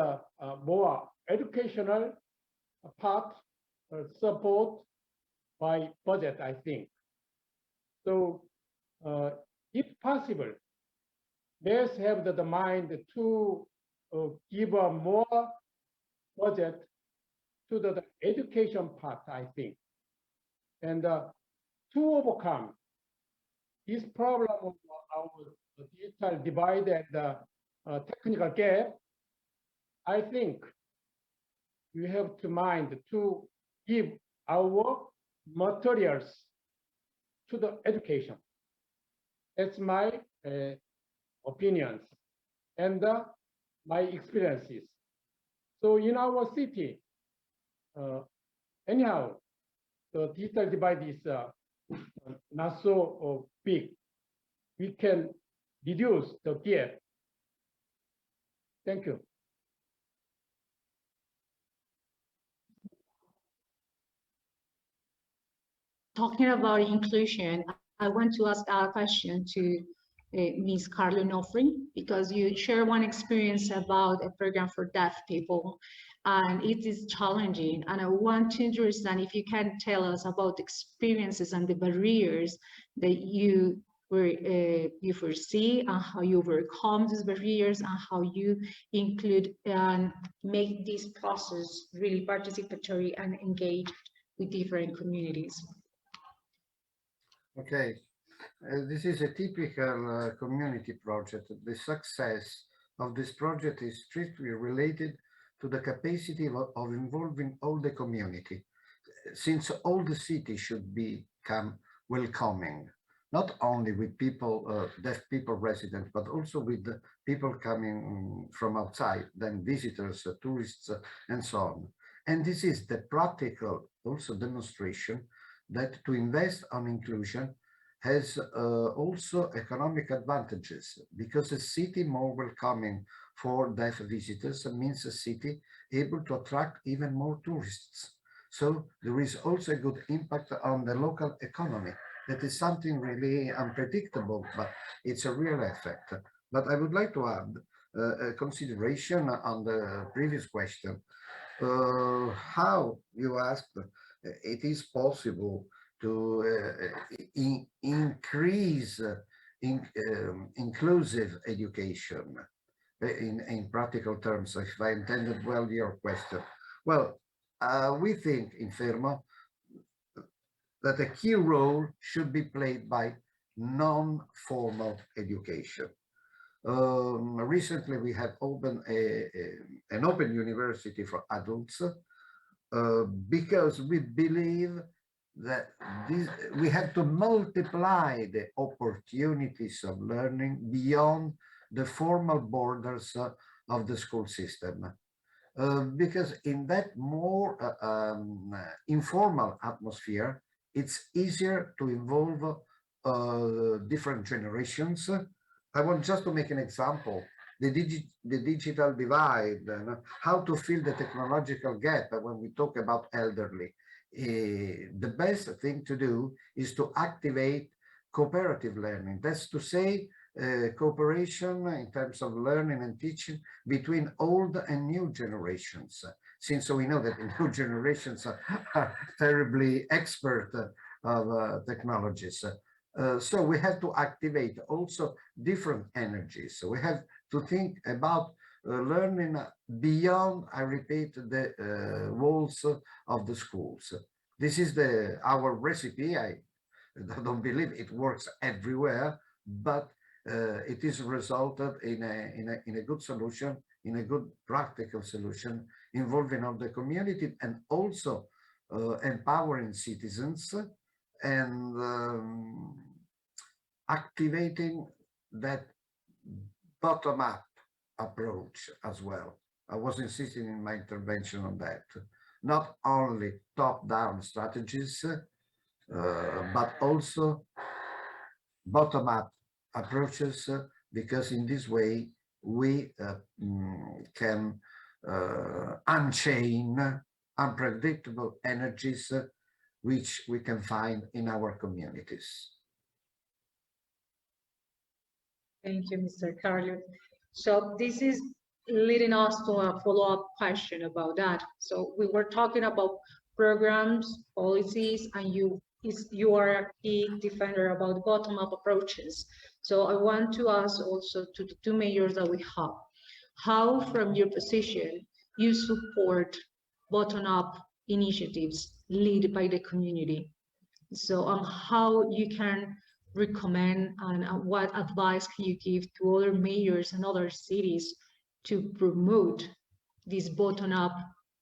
more educational part support by budget, I think. So if possible, let's have the mind to give a more budget to the education part, I think. And to overcome this problem of our digital divide and technical gap, I think we have to mind to give our materials to the education. That's my opinions and my experiences. So in our city, anyhow, the digital divide is not so big. We can reduce the gap. Thank you. Talking about inclusion, I want to ask a question to Ms. Carlo Nofri, because you share one experience about a program for deaf people, and it is challenging. And I want to understand if you can tell us about the experiences and the barriers that you foresee, and how you overcome these barriers, and how you include and make this process really participatory and engaged with different communities. Okay, this is a typical community project. The success of this project is strictly related to the capacity of involving all the community, since all the city should become welcoming, not only with people, deaf people residents, but also with the people coming from outside, then visitors, tourists, and so on. And this is the practical also demonstration that to invest on inclusion has also economic advantages, because a city more welcoming for deaf visitors means a city able to attract even more tourists. So there is also a good impact on the local economy. That is something really unpredictable, but it's a real effect. But I would like to add a consideration on the previous question. How you asked, it is possible to increase inclusive education in practical terms, if I intended well your question. Well, we think in Fermo that a key role should be played by non-formal education. Recently, we have opened an open university for adults because we believe that we have to multiply the opportunities of learning beyond the formal borders of the school system. Because in that more informal atmosphere, it's easier to involve different generations I want just to make an example. The digital divide, how to fill the technological gap when we talk about elderly. The best thing to do is to activate cooperative learning. That's to say, cooperation in terms of learning and teaching between old and new generations. Since we know that the new generations are terribly expert of technologies. So we have to activate also different energies. So we have to think about learning beyond, I repeat, the walls of the schools. This is our recipe. I don't believe it works everywhere, but it is resulted in a good solution, in a good practical solution involving of the community and also empowering citizens and activating that bottom-up approach as well. I was insisting in my intervention on that. Not only top-down strategies, but also bottom-up approaches, because in this way we can unchain unpredictable energies which we can find in our communities. Thank you, Mr. Carlo. So this is leading us to a follow-up question about that. So we were talking about programs, policies, and you are a key defender about bottom-up approaches. So I want to ask also to the two mayors that we have, how from your position you support bottom-up initiatives led by the community? So how you can recommend and what advice can you give to other mayors and other cities to promote these bottom-up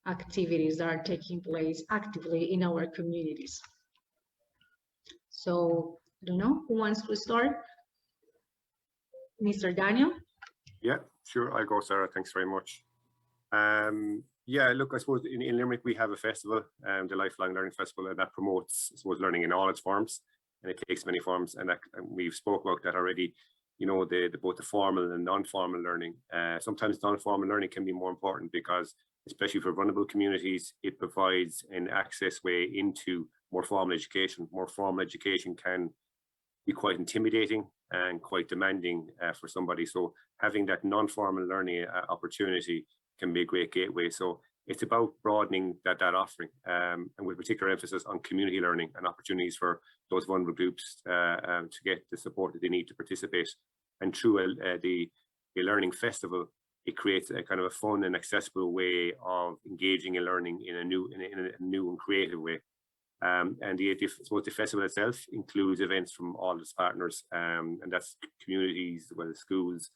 activities that are taking place actively in our communities? So I don't know who wants to start. Mr. Daniel? Yeah, sure, I'll go, Sarah. Thanks very much. Yeah, look, I suppose in Limerick we have a festival, the Lifelong Learning Festival, and that promotes, I suppose, learning in all its forms, and it takes many forms, and we've spoke about that already. You know, both the formal and non-formal learning. Sometimes non-formal learning can be more important because, especially for vulnerable communities, it provides an access way into more formal education. More formal education can be quite intimidating and quite demanding for somebody. So having that non-formal learning opportunity can be a great gateway. So it's about broadening that offering, and with particular emphasis on community learning and opportunities for those vulnerable groups to get the support that they need to participate. And through the learning festival, it creates a kind of a fun and accessible way of engaging in learning in a new and creative way. And the festival itself includes events from all its partners, and that's communities, well, schools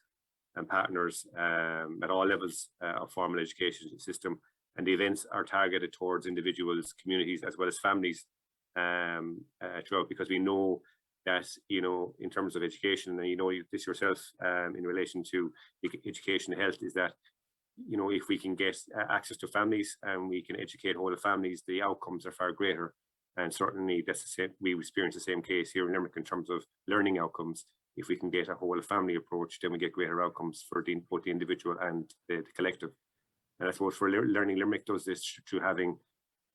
and partners at all levels of formal education system. And the events are targeted towards individuals, communities, as well as families throughout, because we know that, you know, in terms of education, and you know this yourself in relation to education and health, is that, you know, if we can get access to families and we can educate whole families, the outcomes are far greater. And certainly that's the same, we experience the same case here in Limerick in terms of learning outcomes. If we can get a whole family approach, then we get greater outcomes for both the individual and the collective. And I suppose for Learning Limerick does this through having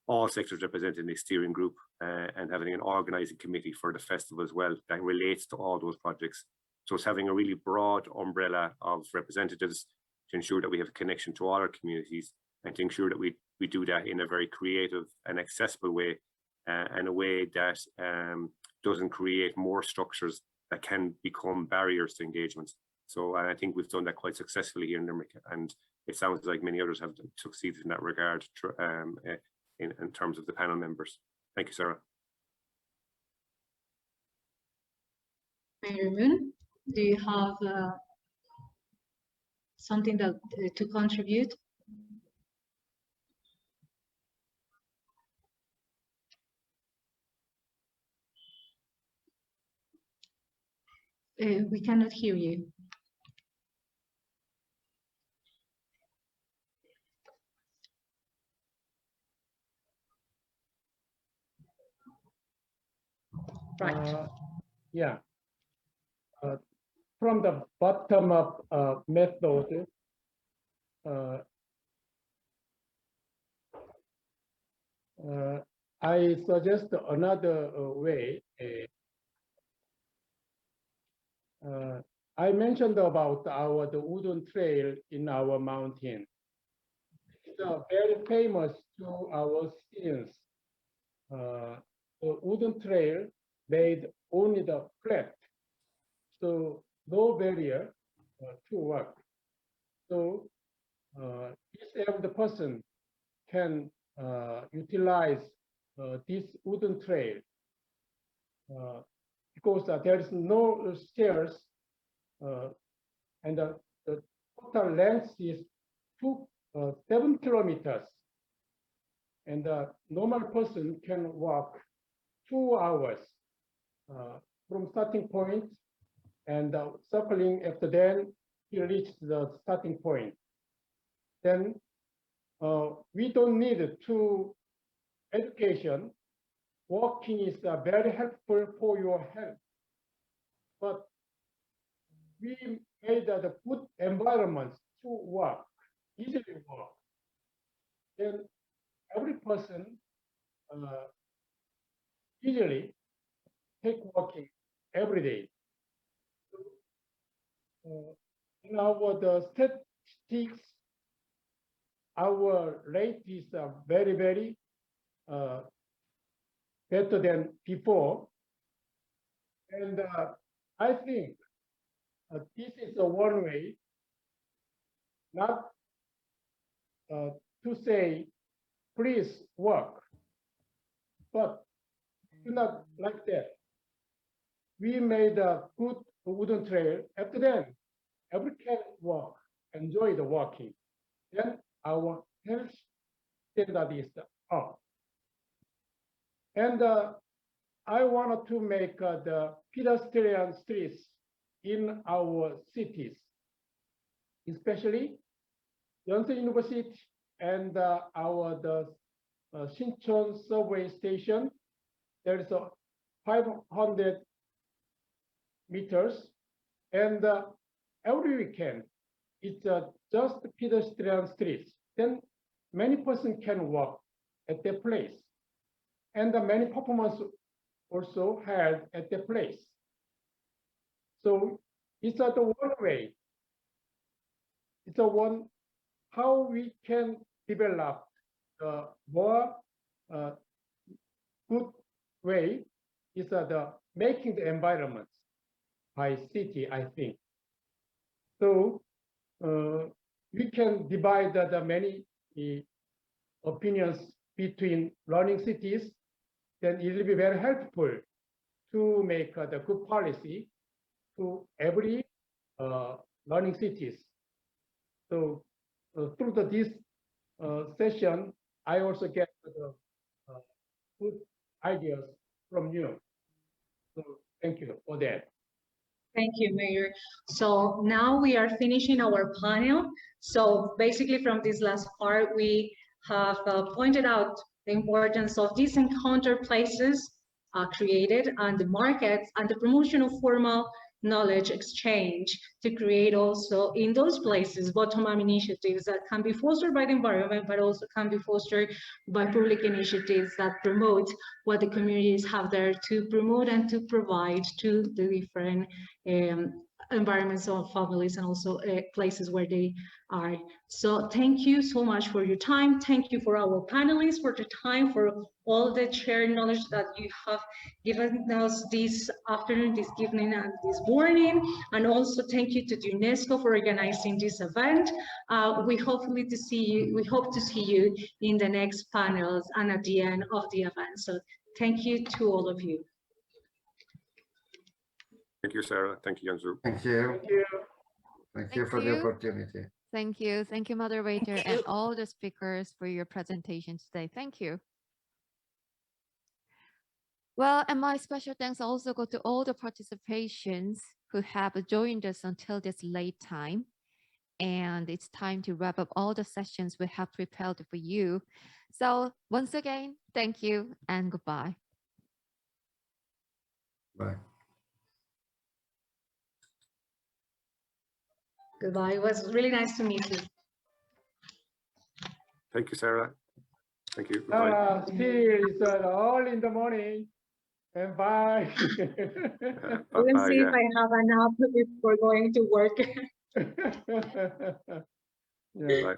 all sectors represented in the steering group and having an organising committee for the festival as well that relates to all those projects. So it's having a really broad umbrella of representatives to ensure that we have a connection to all our communities and to ensure that we do that in a very creative and accessible way, and a way that doesn't create more structures that can become barriers to engagement. So I think we've done that quite successfully here in Limerick, and it sounds like many others have succeeded in that regard in terms of the panel members. Thank you, Sarah. Mayor Moon, do you have something that to contribute? We cannot hear you. Right. Yeah. from the bottom-up method, I suggest another way. I mentioned about the wooden trail in our mountain. It's very famous to our students. The wooden trail made only the flat, so no barrier to walk. So each of the person can utilize this wooden trail because there is no stairs and the total length is 7 kilometers, and a normal person can walk 2 hours from starting point and circling. After then he reached the starting point. Then we don't need to education. Walking is very helpful for your health, but we made the good environment to walk, easily walk. Then every person easily take walking every day. In our statistics, our rate is very better than before, and I think this is one way, not to say please walk, but not like that. We made a good wooden trail. After that, everyone can walk, enjoy the walking. Then our health standard is up. And I wanted to make the pedestrian streets in our cities, especially Yonsei University and the Sinchon subway station. There is 500 meters, and every weekend it's just pedestrian streets. Then many persons can walk at the place, and many performance also held at the place. So it's the one way. It's a one how we can develop more good way is the making the environment by city, I think. So we can divide the many opinions between learning cities. Then it will be very helpful to make the good policy to every learning cities. So through this session, I also get the good ideas from you. So thank you for that. Thank you, Mayor. So now we are finishing our panel. So basically from this last part, we have pointed out the importance of these encounter places created and the markets and the promotion of formal knowledge exchange to create also in those places bottom-up initiatives that can be fostered by the environment, but also can be fostered by public initiatives that promote what the communities have there to promote and to provide to the different environments of families and also places where they are. So thank you so much for your time. Thank you for our panelists for the time, for all the shared knowledge that you have given us this afternoon, this evening, and this morning. And also thank you to UNESCO for organizing this event. We hope to see you in the next panels and at the end of the event. So thank you to all of you. Thank you, Sarah. Thank you, Yanzu. Thank you. Thank you. Thank you for the opportunity. Thank you. Thank you, moderator, and all the speakers for your presentation today. Thank you. Well, and my special thanks also go to all the participations who have joined us until this late time. And it's time to wrap up all the sessions we have prepared for you. So once again, thank you and goodbye. Bye. Goodbye. It was really nice to meet you. Thank you, Sarah. Thank you. Goodbye. Still it's all in the morning. And bye. We'll see if yeah. I have an app before going to work. Yeah. Bye.